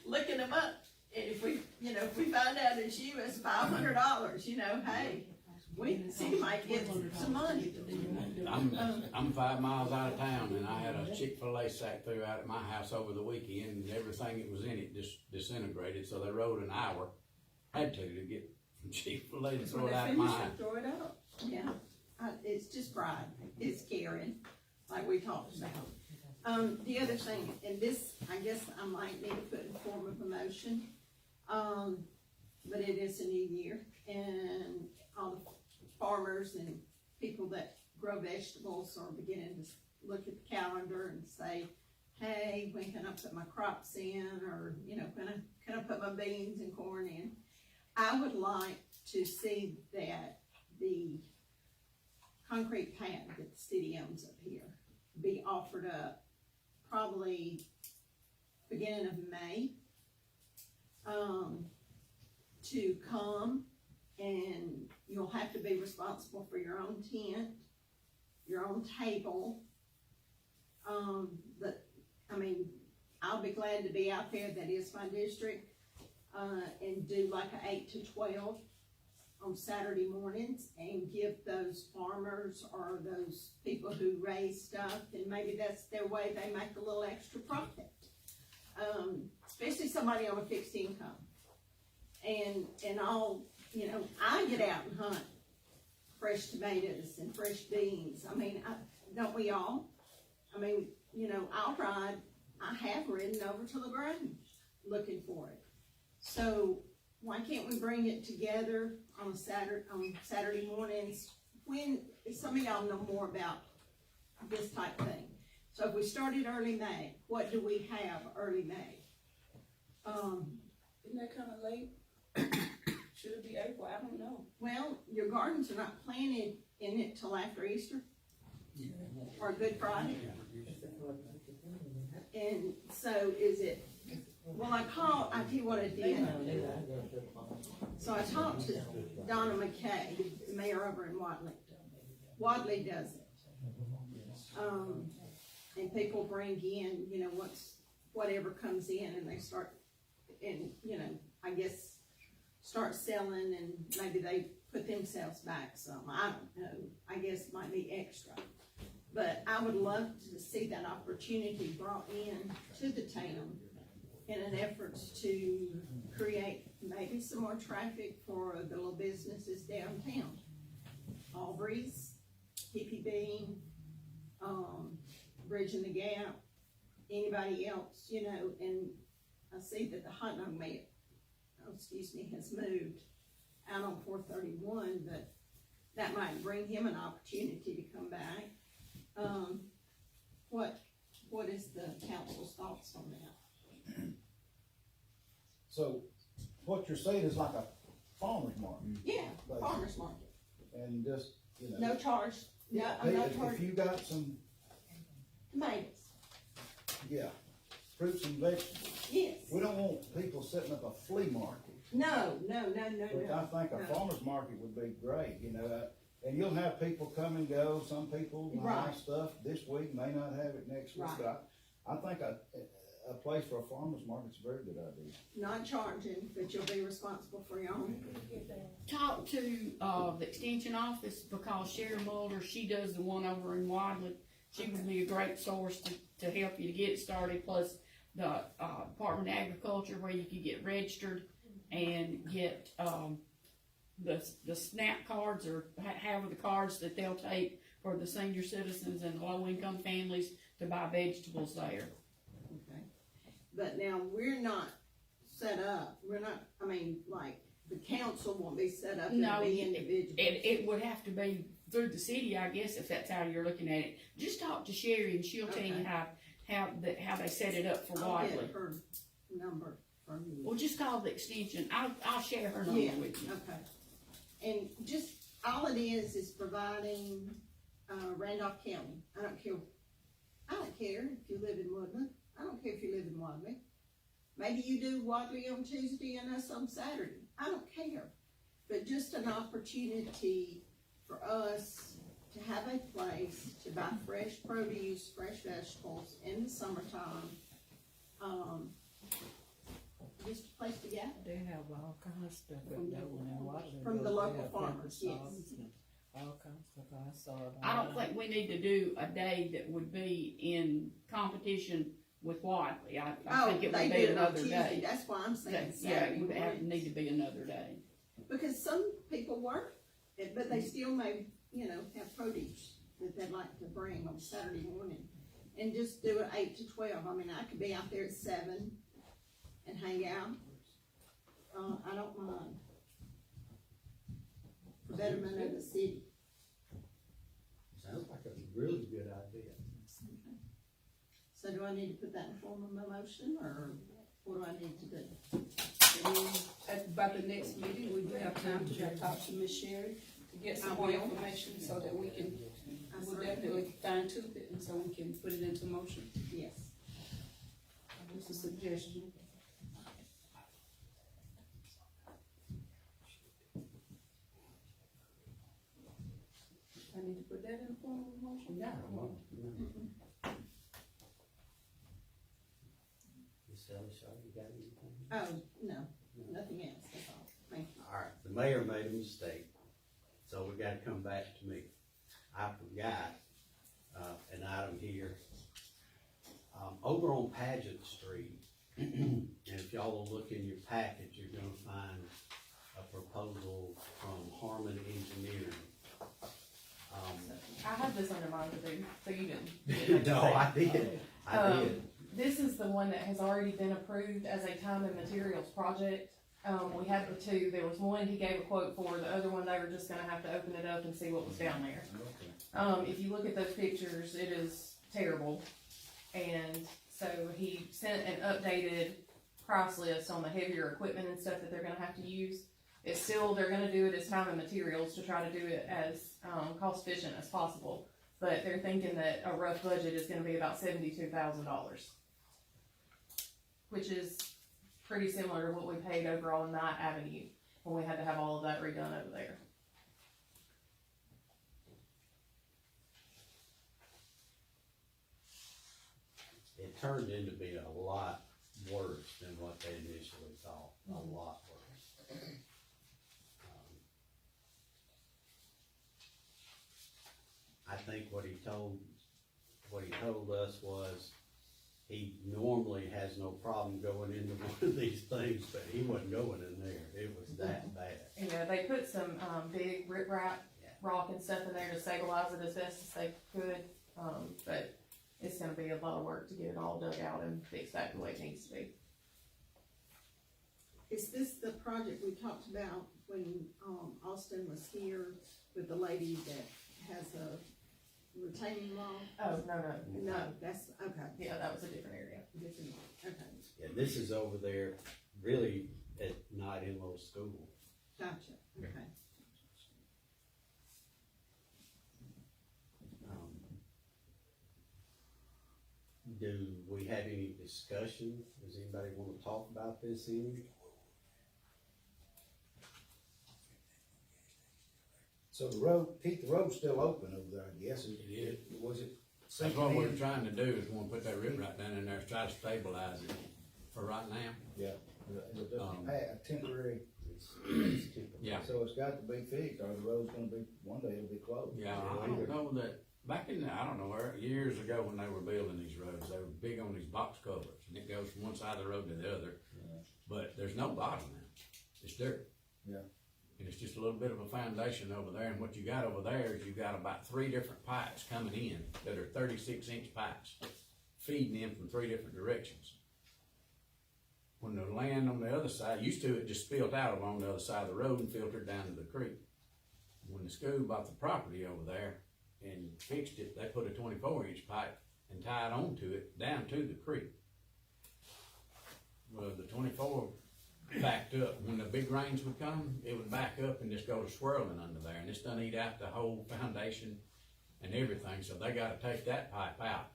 looking them up. And if we, you know, if we find out it's you, it's $500, you know, hey, we might get some money. I'm 5 miles out of town, and I had a Chick-fil-A sack threw out at my house over the weekend, and everything that was in it just disintegrated, so they rode an hour, had to get from Chick-fil-A to throw When it out they at my finish house. it, throw it out. Yeah, it's just pride, it's caring, like we talked about. The other thing, and this, I guess I might need to put in form of a motion, but it is a new year, and all the farmers and people that grow vegetables are beginning to look at the calendar and say, hey, when can I put my crops in, or, you know, can I put my beans and corn in? I would like to see that the concrete pad that the city owns up here be offered up probably beginning of May, to come, and you'll have to be responsible for your own tent, your own table. I'll be glad to be out there, that is my district, and do like a 8 to 12 on Saturday mornings, and give those farmers or those people who raise stuff, and maybe that's their way they make a little extra profit. Especially somebody on a fixed income. And I'll, you know, I get out and hunt fresh tomatoes and fresh beans. Don't we all? You know, I have ridden over to LaGrange looking for it. So why can't we bring it together on Saturday mornings, when some of y'all know more about this type of thing? So if we started early May, what do we have early May? Isn't that kinda late? Should it be April? I don't know. Well, your gardens are not planted in it till after Easter or Good Friday. And so is it, well, I tell you what I did. So I talked to Donna McKay, the mayor over in Wadley. Wadley does it. And people bring in, you know, whatever comes in, and they start, and, you know, I guess start selling, and maybe they put themselves back some. I don't know. I guess it might be extra. But I would love to see that opportunity brought in to the town in an effort to create maybe some more traffic for the little businesses downtown. Aubrey's, Hippie Bean, Bridging the Gap, anybody else, you know, and I see that the hot dog man, has moved out on 431, but that might bring him an opportunity to come back. What is the council's thoughts on that? So, what you're saying is like a farmer's market, Yeah, farmer's market, and just, you know. no charge, no, I'm Hey, not if charging you got some, tomatoes, yeah, fruits and vegetables, yes. we don't want people setting up a flea market. No, But I think a no. farmer's market would be great, you know, and you'll have people come and go, some people buy Right. stuff this week, may not have it next week, Right. but I think a place for a farmer's market's a very good idea. Not charging, but you'll be responsible for your own. Talk to, the extension office, because Sharon Mulder, she does the one over in Wadley. She would be a great source to help you to get it started, plus the, Department of Agriculture, where you could get registered and get, the SNAP cards, or however the cards that they'll take for the senior citizens and low-income families to buy vegetables there. Okay. But now, we're not set up, like, the council won't be set up to No, be individuals. It would have to be through the city, I guess, if that's how you're looking at it. Just talk to Sherry and she'll tell you Okay. how they set it up for I'll Wadley. get her number from you. Well, just call the extension. I'll share her Yeah, number with you. okay. And just, all it is providing, Randolph County. I don't care if you live in Woodland. I don't care if you live in Wadley. Maybe you do Wadley on Tuesday and us on Saturday. I don't care. But just an opportunity for us to have a place to buy fresh produce, fresh vegetables in the summertime. Just a place to gather. They have all kinds of stuff up there when they're watching. From the They local have farmers, pepper yes. sauce and all kinds of stuff. I saw it. I don't think we need to do a day that would be in competition with Wadley. I think it they would do be it on another Tuesday. day. That's why I'm saying Yeah, Saturday it would mornings. need to be another day. Because some people work, but they still may, have produce that they'd like to bring on Saturday morning. And just do it 8 to 12. I mean, I could be out there at 7 and hang out. I don't mind. For betterment of the city. Sounds like a really good idea. So do I need to put that in form of a motion, or what do I need to do? And then by the next meeting, we do have time to talk to Ms. Sherry to get some more information so that we can, we'll definitely fine tooth it and so we can put it into motion. Yes. Just a suggestion. I need to put that in the form of a motion? Ms. Ellishaw, you got anything? Oh, no, nothing else, that's all. Thank you. All right, the mayor made a mistake, so we gotta come back to me. I forgot, an item here. Over on Pageant Street, and if y'all will look in your package, you're gonna find a proposal from Harmon Engineering. I have this under mine to do, so you didn't. No, I did. This is the one that has already been approved as a time and materials project. We had the two, there was one he gave a quote for, the other one they were just gonna have to open it up and see what was down there. If you look at those pictures, it is terrible. And so he sent an updated price list on the heavier equipment and stuff that they're gonna have to use. It's still, they're gonna do it as time and materials to try to do it as, cost efficient as possible. But they're thinking that a rough budget is gonna be about $72,000. Which is pretty similar to what we paid over on Knight Avenue, when we had to have all of that redone over there. It turned in to be a lot worse than what they initially thought, a lot worse. I think what he told what he told us was, he normally has no problem going into one of these things, but he wasn't going in there, it was that bad. Yeah, they put some, big riprap, rock and stuff in there to stabilize it as best as they could, but it's gonna be a lot of work to get it all dug out and fixed back the way it needs to be. Is this the project we talked about when, Austin was here with the lady that has a retaining wall? Oh, no. No, that's, okay. Yeah, that was a different area. Different, okay, Yeah, this is over there, really, at Night Inlow School. gotcha, okay. Do we have any discussion? Does anybody wanna talk about this any? So the road, Pete, the road's still open over there, I guess, It is. was it That's sinking what we're in? trying to do, is wanna put that rip right down in there, try to stabilize it for right now. Yeah, it's just a temporary, Yeah. so it's got to be fixed, or the road's gonna be, one day it'll be closed. Yeah, I don't know that, back in, I don't know, where, years ago when they were building these roads, they were big on these box culverts, and it goes from one side of the road to the other. But there's no bottom now, it's dirt. Yeah. And it's just a little bit of a foundation over there, and what you got over there is you got about 3 different pipes coming in that are 36-inch pipes, feeding in from 3 different directions. When the land on the other side, used to, it just spilled out along the other side of the road and filtered down to the creek. When the school bought the property over there and fixed it, they put a 24-inch pipe and tied onto it down to the creek. Well, the 24 backed up. When the big rains would come, it would back up and just go swirling under there, and it's done eat out the whole foundation and everything, so they gotta take that pipe out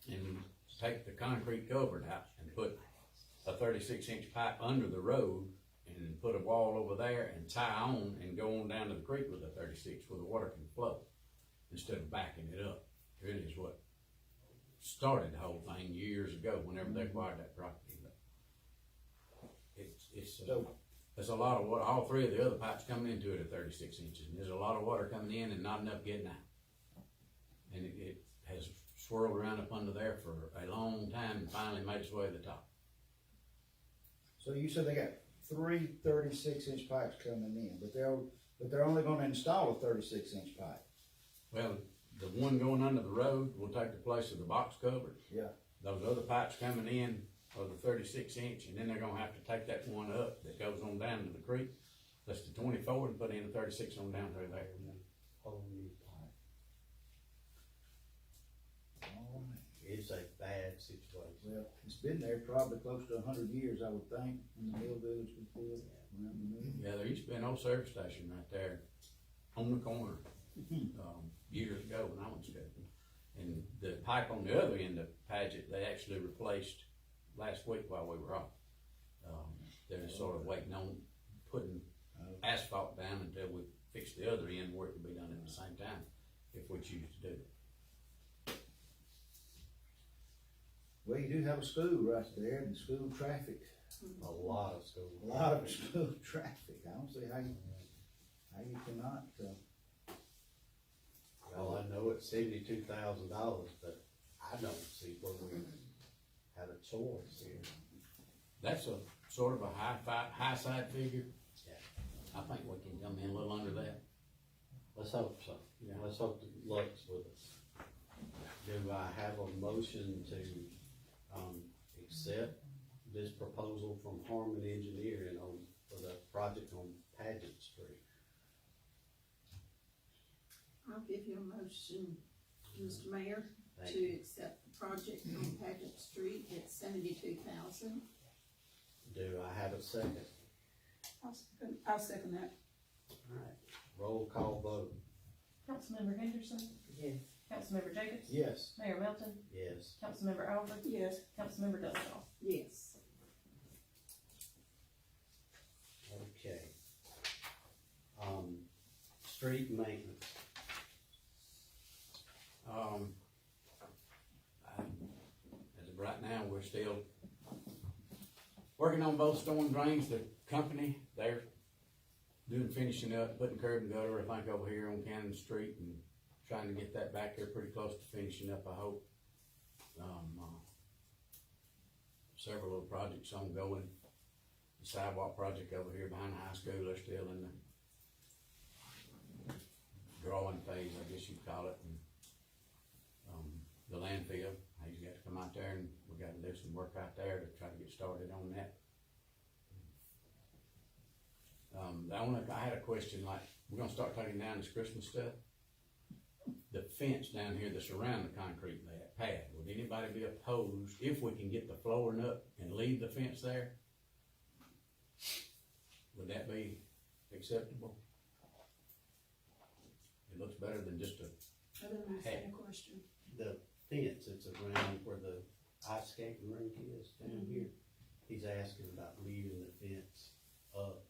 and take the concrete culvert out and put a 36-inch pipe under the road and put a wall over there and tie on and go on down to the creek with a 36 where the water can flow instead of backing it up. It really is what started the whole thing years ago whenever they acquired that property. There's a lot of water, all 3 of the other pipes coming into it at 36 inches, and there's a lot of water coming in and not enough getting out. And it has swirled around up under there for a long time and finally made its way to the top. So you said they got 3 36-inch pipes coming in, but they're only gonna install a 36-inch pipe. Well, the one going under the road will take the place of the box culvert. Yeah. Those other pipes coming in are the 36-inch, and then they're gonna have to take that one up that goes on down to the creek. That's the 24 and put in a 36 on down through there. Whole new pipe. It's a bad situation. Well, it's been there probably close to 100 years, I would think, when the mill village was built. Yeah, there used to be an old service station right there on the corner, years ago when I was there. And the pipe on the other end of Paget, they actually replaced last week while we were off. They're sort of waiting on putting asphalt down until we fix the other end where it can be done at the same time, if we choose to do it. Well, you do have a school right there, and school traffic, A lot of schools. a lot of school traffic. I don't see how you cannot, Well, I know it's $72,000, but I don't see where we have a choice here. That's a sort of a high side figure. Yeah. I think we can come in a little under that. Let's hope so. Yeah. Let's hope that luck's with us. Do I have a motion to, accept this proposal from Harmon Engineering for the project on Paget Street? I'll give you a motion, Mr. Mayor, Thank to you. accept the project on Paget Street at $72,000. Do I have a second? I'll second that. Alright, roll call vote, Councilmember Henderson, Yes. Councilmember Jacobs, yes. Mayor Melton, yes. Councilmember Alford, Yes. Councilmember Dunstall. Yes. Okay. Street maintenance, As of right now, we're still working on both storm drains. The company, they're doing finishing up, putting curb and gutter, I think over here on Cannon Street and trying to get that back there pretty close to finishing up, I hope. Several little projects ongoing. The sidewalk project over here behind the high school, they're still in the drawing phase, I guess you'd call it. And, the landfill, he's got to come out there and we gotta do some work out there to try to get started on that. I had a question, like, we're gonna start taking down this Christmas stuff. The fence down here that's around the concrete pad, would anybody be opposed if we can get the flooring up and leave the fence there? Would that be acceptable? It looks better than just a I don't understand the question. The fence that's around where the ice skating rink is down here, he's asking about leaving the fence up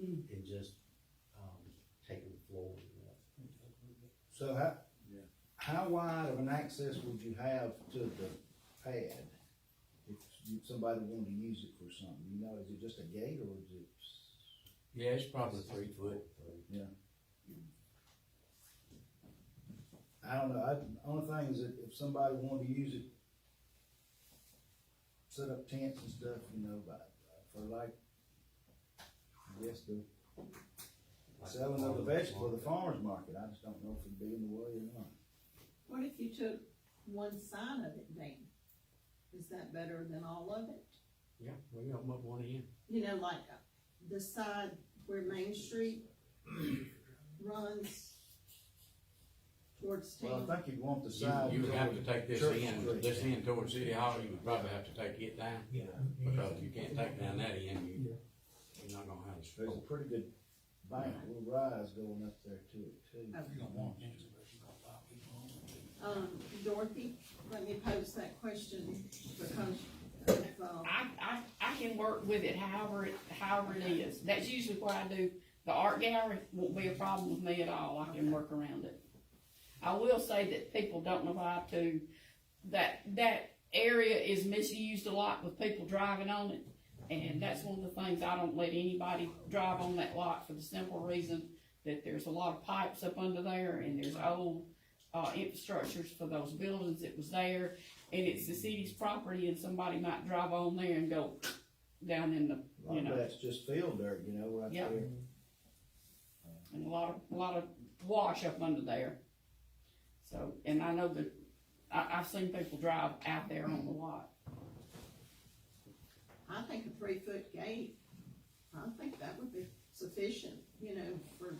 and just, taking the floor up. So how wide of an access would you have to the pad? If somebody wanted to use it for something, you know, is it just a gate or is it? Yeah, it's probably 3 foot. Yeah. I don't know, the only thing is that if somebody wanted to use it, set up tents and stuff, you know, for like, I guess the selling of the vegetables, the farmer's market, I just don't know if it'd be in the way or not. What if you took one side of it down? Is that better than all of it? Yeah, we got one in. You know, like the side where Main Street runs towards Well, town. I think you'd want the side. You would have to take this Church in Street. towards City Hall, you would probably have to take it down. Because if you can't take down that end, you're not gonna have the There's a support. pretty good bank, little rise going up there to it too. You don't want fences, but you got a lot of people on it. Dorothy, let me pose that question because of, I can work with it however it is. That's usually what I do. The art gallery won't be a problem with me at all. I can work around it. I will say that people don't know how to, that area is misused a lot with people driving on it. And that's one of the things, I don't let anybody drive on that lot for the simple reason that there's a lot of pipes up under there and there's old infrastructures for those buildings that was there. And it's the city's property and somebody might drive on there and go down in the, A lot of that's just field dirt, you know, right Yep. there. and a lot of wash up under there. So, and I know that, I've seen people drive out there on the lot. I think a 3-foot gate, I think that would be sufficient, you know, for,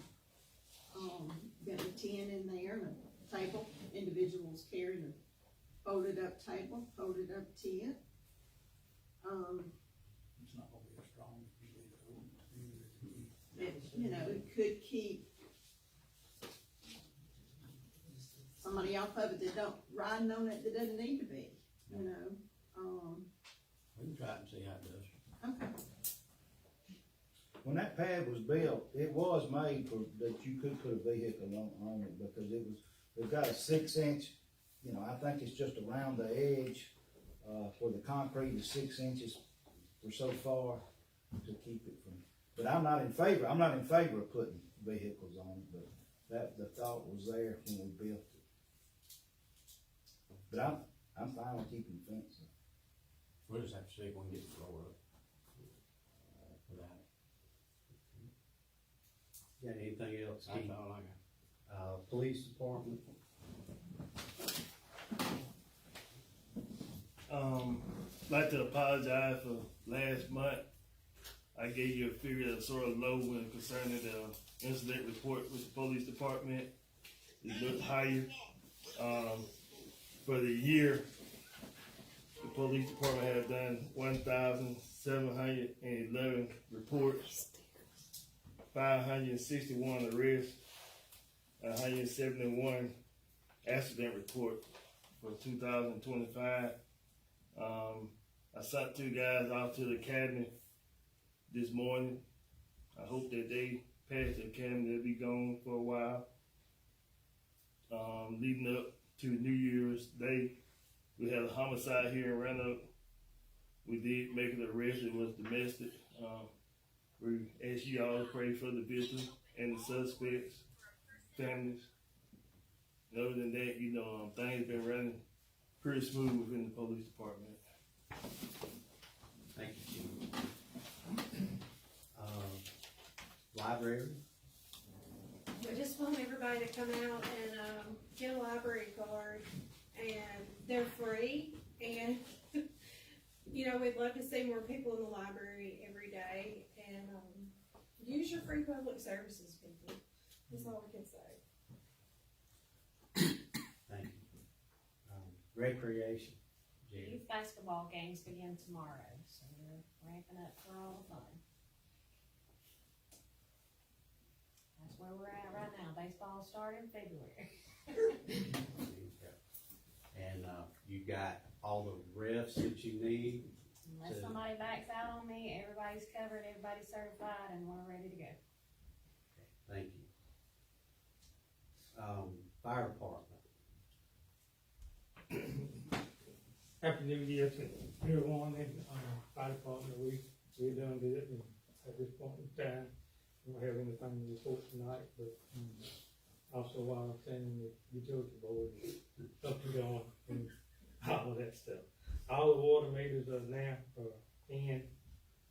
getting a tin in there and a table. Individuals carry the folded up table, folded up tin. It's not gonna be as strong if you leave it open. It, you know, it could keep somebody off of it that don't, riding on it that doesn't need to be, you know, We can try it and see how it does. okay. When that pad was built, it was made for, that you could put a vehicle on it because it was, they've got a 6-inch, you know, I think it's just around the edge, where the concrete is 6 inches or so far to keep it from, but I'm not in favor of putting vehicles on it, but the thought was there when we built it. But I'm fine with keeping the fence up. We'll just have to see if we can get the floor up. Without it. Got anything else, That's Keith? all I got. Police department? Like to apologize for last month. I gave you a figure that was sort of low when concerning the incident report with the police department. It looked higher. For the year, the police department has done 1,711 reports, 561 arrests, 171 accident reports for 2025. I sent 2 guys out to the academy this morning. I hope that they pass the academy. They'll be gone for a while. Leading up to New Year's Day, we had a homicide here in Roanoke. We did make an arrest. It was domestic. We ask you all to pray for the victim and the suspects, families. And other than that, you know, things been running pretty smooth within the police department. Thank you, Chief. Library? I just want everybody to come out and, get a library card, and they're free, and, you know, we'd love to see more people in the library every day, and, use your free public services, people. That's all we can say. Thank you. Recreation? Jerry? Youth basketball games begin tomorrow, so we're ramping up for all the fun. That's where we're at right now. Baseball started in February. And, you got all the refs that you need? Unless somebody backs out on me, everybody's covered, everybody's certified, and we're ready to go. Thank you. Fire department? Happy New Year to everyone in fire department. We're doing good, and at this point in time, we don't have anything to report tonight, but also while I'm saying the utility board is up and going and all of that stuff. All the water meters are now in,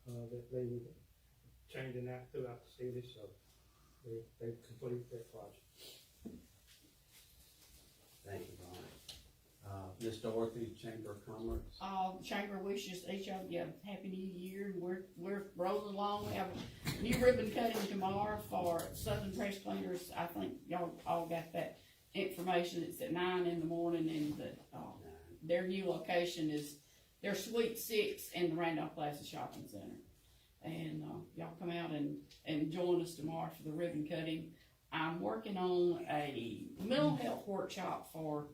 that they were changing out throughout the city, so they've completed that project. Thank you, Brian. Miss Dorothy, Chamber of Commerce? Chamber wishes each of you a happy new year, and we're rolling along. We have a new ribbon cutting tomorrow for Southern Press Cleaners. I think y'all all got that information. It's at 9 in the morning, and their new location is their Suite 6 in the Randolph Plaza Shopping Center. And y'all come out and join us tomorrow for the ribbon cutting. I'm working on a mental health workshop for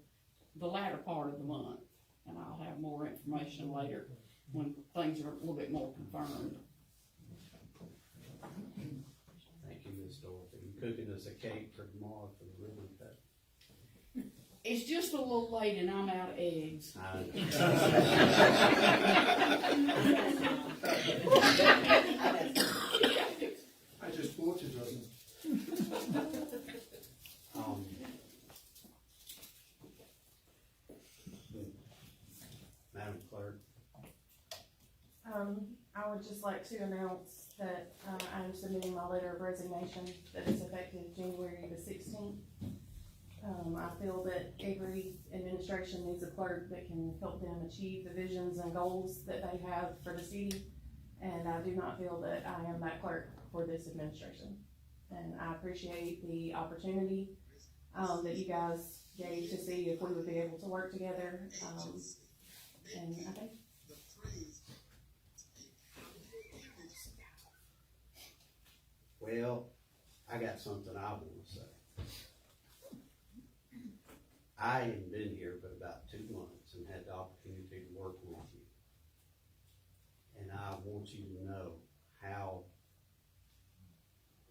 the latter part of the month, and I'll have more information later when things are a little bit more confirmed. Thank you, Miss Dorothy. You cooking us a cake for tomorrow for the ribbon cut? It's just a little late and I'm out of eggs. I just bought you, doesn't it? Madam Clerk? I would just like to announce that I am submitting my letter of resignation that is effective January the 16th. I feel that every administration needs a clerk that can help them achieve the visions and goals that they have for the city, and I do not feel that I am that clerk for this administration. And I appreciate the opportunity that you guys gave to see if we would be able to work together, and I think. Well, I got something I want to say. I ain't been here but about 2 months and had the opportunity to work with you. And I want you to know how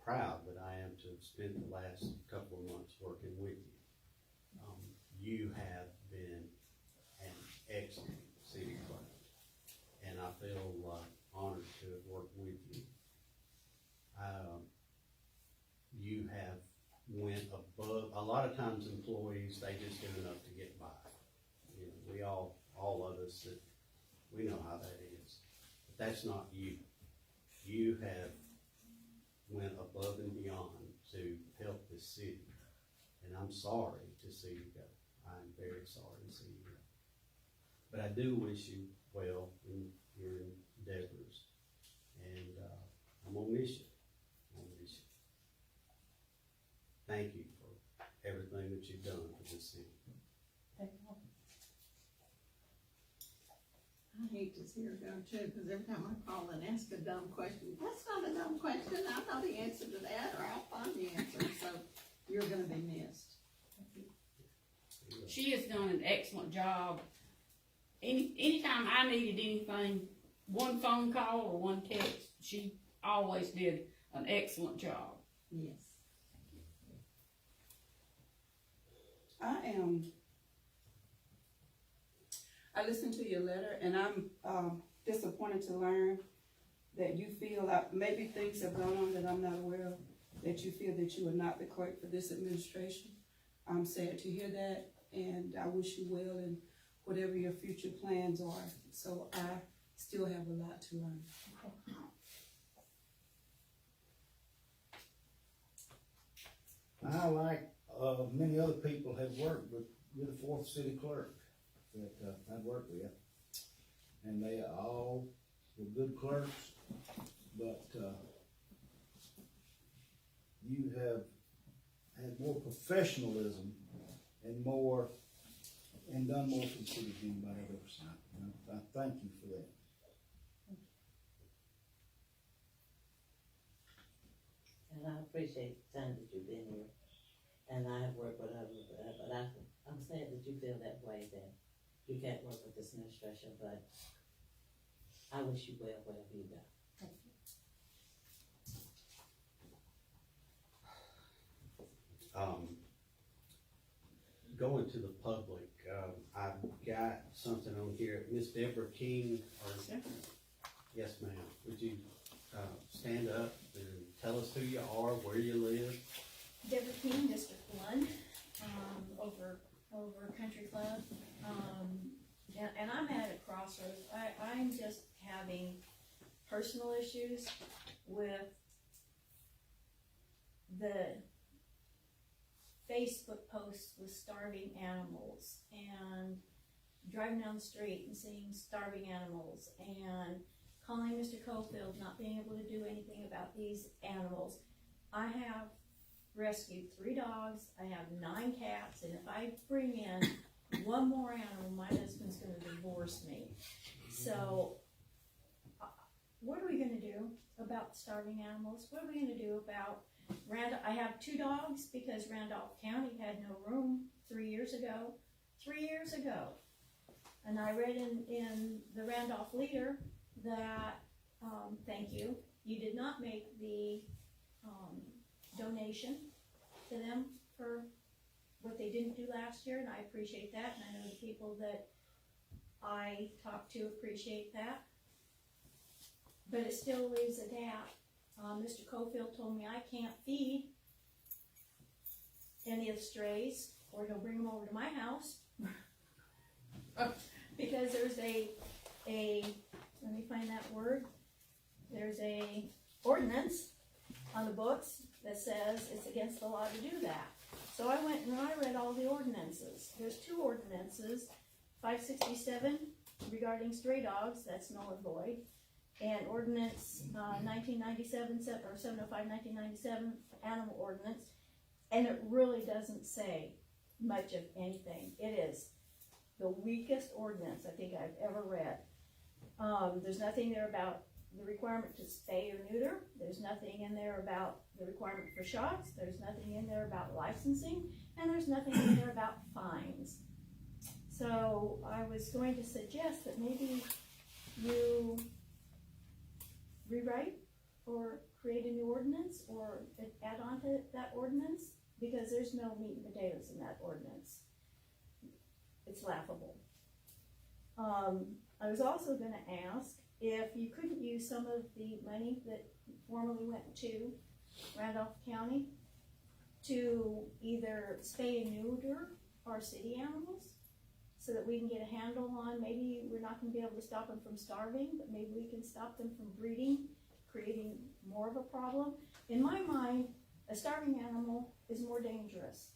proud that I am to have spent the last couple of months working with you. You have been an excellent city clerk, and I feel honored to have worked with you. You have went above. A lot of times employees, they just do enough to get by. You know, we all of us, that we know how that is. But that's not you. You have went above and beyond to help the city. And I'm sorry to see you go. I'm very sorry to see you go. But I do wish you well in your endeavors. And I'm gonna miss you. Thank you for everything that you've done for this city. I hate to see her go too, because every time I call and ask a dumb question, that's not a dumb question, I know the answer to that, or I'll find the answer, so you're gonna be missed. She has done an excellent job. Anytime I needed anything, one phone call or one text, she always did an excellent job. Yes. I listened to your letter, and I'm disappointed to learn that you feel like maybe things have gone on that I'm not aware of, that you feel that you are not the clerk for this administration. I'm sad to hear that, and I wish you well in whatever your future plans are. So I still have a lot to learn. I, like, many other people, have worked with the fourth city clerk that, I've worked with. And they all were good clerks, but, you have had more professionalism and done more for the city than anybody I've ever seen. And I thank you for that. And I appreciate the time that you've been here, and I have worked with others, but I'm sad that you feel that way, that you can't work with this administration, but I wish you well wherever you go. Going to the public, I've got something on here, Miss Deborah King, yes ma'am, would you, stand up and tell us who you are, where you live? Deborah King, District 1, over Country Club. And I'm at a crossroads. I'm just having personal issues with the Facebook posts with starving animals, and driving down the street and seeing starving animals, and calling Mr. Cofield, not being able to do anything about these animals. I have rescued 3 dogs, I have 9 cats, and if I bring in one more animal, my husband's gonna divorce me. So, what are we gonna do about starving animals? What are we gonna do about I have 2 dogs because Randolph County had no room 3 years ago. 3 years ago. And I read in the Randolph Leader that, thank you, you did not make the donation to them for what they didn't do last year, and I appreciate that, and I know the people that I talked to appreciate that. But it still leaves a gap. Mr. Cofield told me I can't feed any of the strays, or he'll bring them over to my house. Because there's a, let me find that word, there's a ordinance on the books that says it's against the law to do that. So I went and I read all the ordinances. There's 2 ordinances, 567 regarding stray dogs, that's null and void, and ordinance 1997, or 705, 1997, animal ordinance, and it really doesn't say much of anything. It is the weakest ordinance I think I've ever read. There's nothing there about the requirement to spay or neuter. There's nothing in there about the requirement for shots. There's nothing in there about licensing, and there's nothing in there about fines. So I was going to suggest that maybe you rewrite or create a new ordinance or add on to that ordinance, because there's no meat and potatoes in that ordinance. It's laughable. I was also gonna ask if you couldn't use some of the money that formerly went to Randolph County to either spay and neuter our city animals, so that we can get a handle on, maybe we're not gonna be able to stop them from starving, but maybe we can stop them from breeding, creating more of a problem. In my mind, a starving animal is more dangerous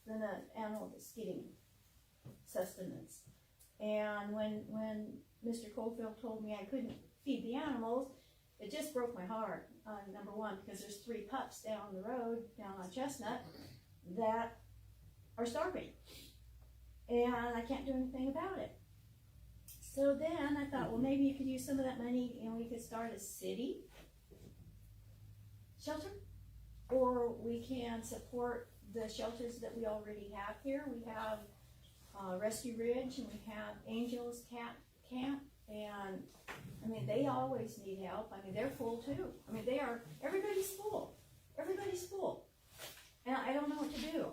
than an animal that's getting sustenance. And when Mr. Cofield told me I couldn't feed the animals, it just broke my heart, number one, because there's 3 pups down the road, down on Chestnut, that are starving. And I can't do anything about it. So then I thought, well, maybe you could use some of that money and we could start a city shelter, or we can support the shelters that we already have here. We have Rescue Ridge, and we have Angels Cat Camp, and I mean, they always need help. I mean, they're full too. I mean, everybody's full. Everybody's full. And I don't know what to do.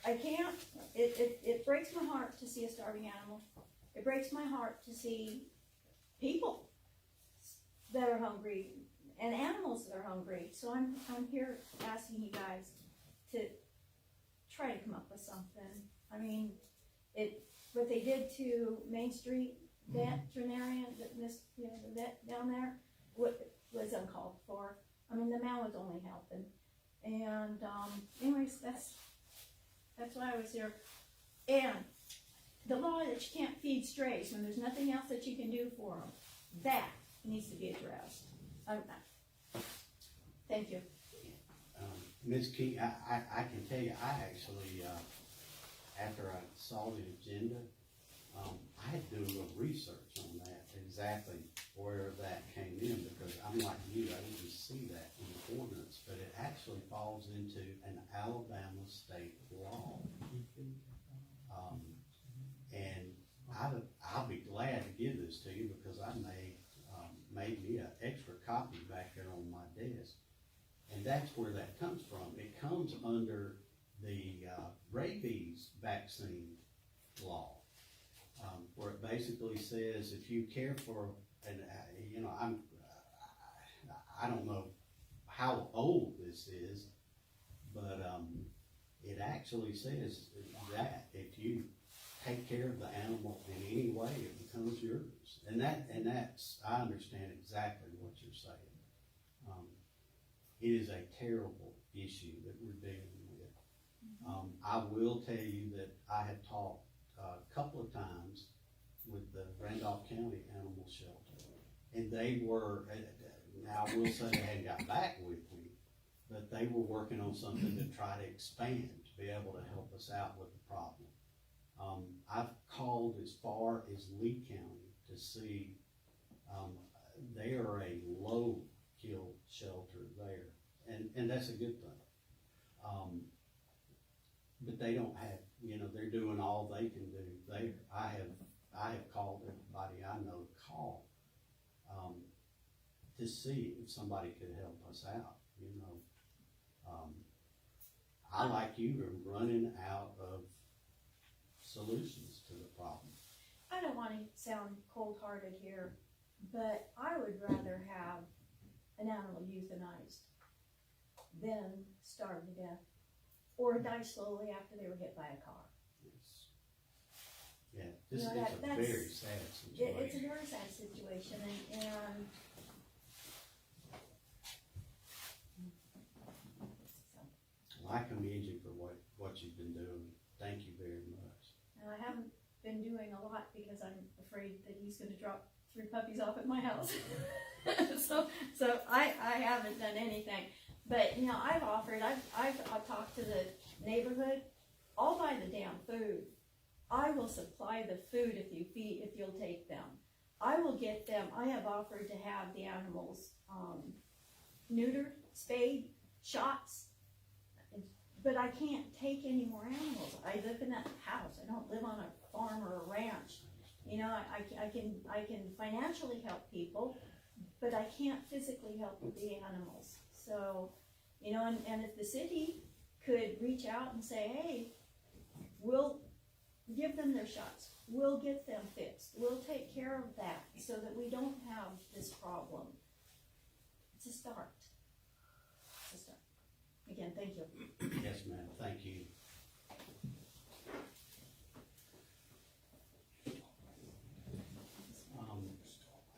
I can't, it breaks my heart to see a starving animal. It breaks my heart to see people that are hungry and animals that are hungry. So I'm here asking you guys to try to come up with something. I mean, what they did to Main Street veterinarian, the vet down there, was uncalled for. I mean, the man was only helping. And, anyways, that's why I was here. And the law that you can't feed strays when there's nothing else that you can do for them, that needs to be addressed. Thank you. Ms. Key, I can tell you, I actually, after I saw the agenda, I had to do a little research on that, exactly where that came in, because I'm like you, I didn't see that in the ordinance, but it actually falls into an Alabama state law. And I'll be glad to give this to you, because I made me an extra copy back there on my desk. And that's where that comes from. It comes under the rabies vaccine law, where it basically says if you care for, and I don't know how old this is, but it actually says that if you take care of the animal in any way, it becomes yours. And that's, I understand exactly what you're saying. It is a terrible issue that we're dealing with. I will tell you that I have talked a couple of times with the Randolph County Animal Shelter, and they were, now I will say they hadn't got back with me, but they were working on something to try to expand, to be able to help us out with the problem. I've called as far as Lee County to see, they are a low kill shelter there, and that's a good thing. But they don't have, they're doing all they can do there. I have called everybody I know to call, to see if somebody could help us out, I, like you, are running out of solutions to the problem. I don't want to sound cold-hearted here, but I would rather have an animal euthanized than starve to death or die slowly after they were hit by a car. Yeah, this is a very sad situation. It's a very sad situation, and I commend you for what you've been doing. Thank you very much. And I haven't been doing a lot because I'm afraid that he's going to drop 3 puppies off at my house. so I haven't done anything. But I've offered. I've talked to the neighborhood. I'll buy the damn food. I will supply the food if you'll take them. I will get them. I have offered to have the animals neutered, spayed, shots. But I can't take any more animals. I live in that house. I don't live on a farm or a ranch. I can financially help people, but I can't physically help with the animals. So, and if the city could reach out and say, hey, we'll give them their shots. We'll get them fixed. We'll take care of that so that we don't have this problem. It's a start. Again, thank you. Yes, ma'am. Thank you.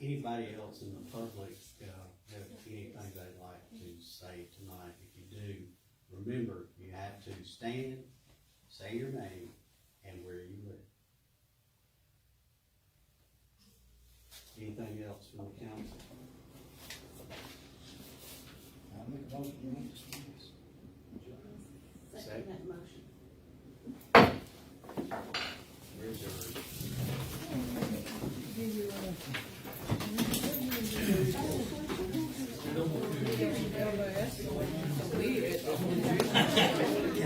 Anybody else in the public have anything they'd like to say tonight? If you do, remember, you have to stand, say your name, and where you live. Anything else from the council? I'll make a motion. Second that motion. Where's yours?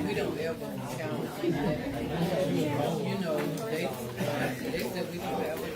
We don't ever count that. They said we don't have it.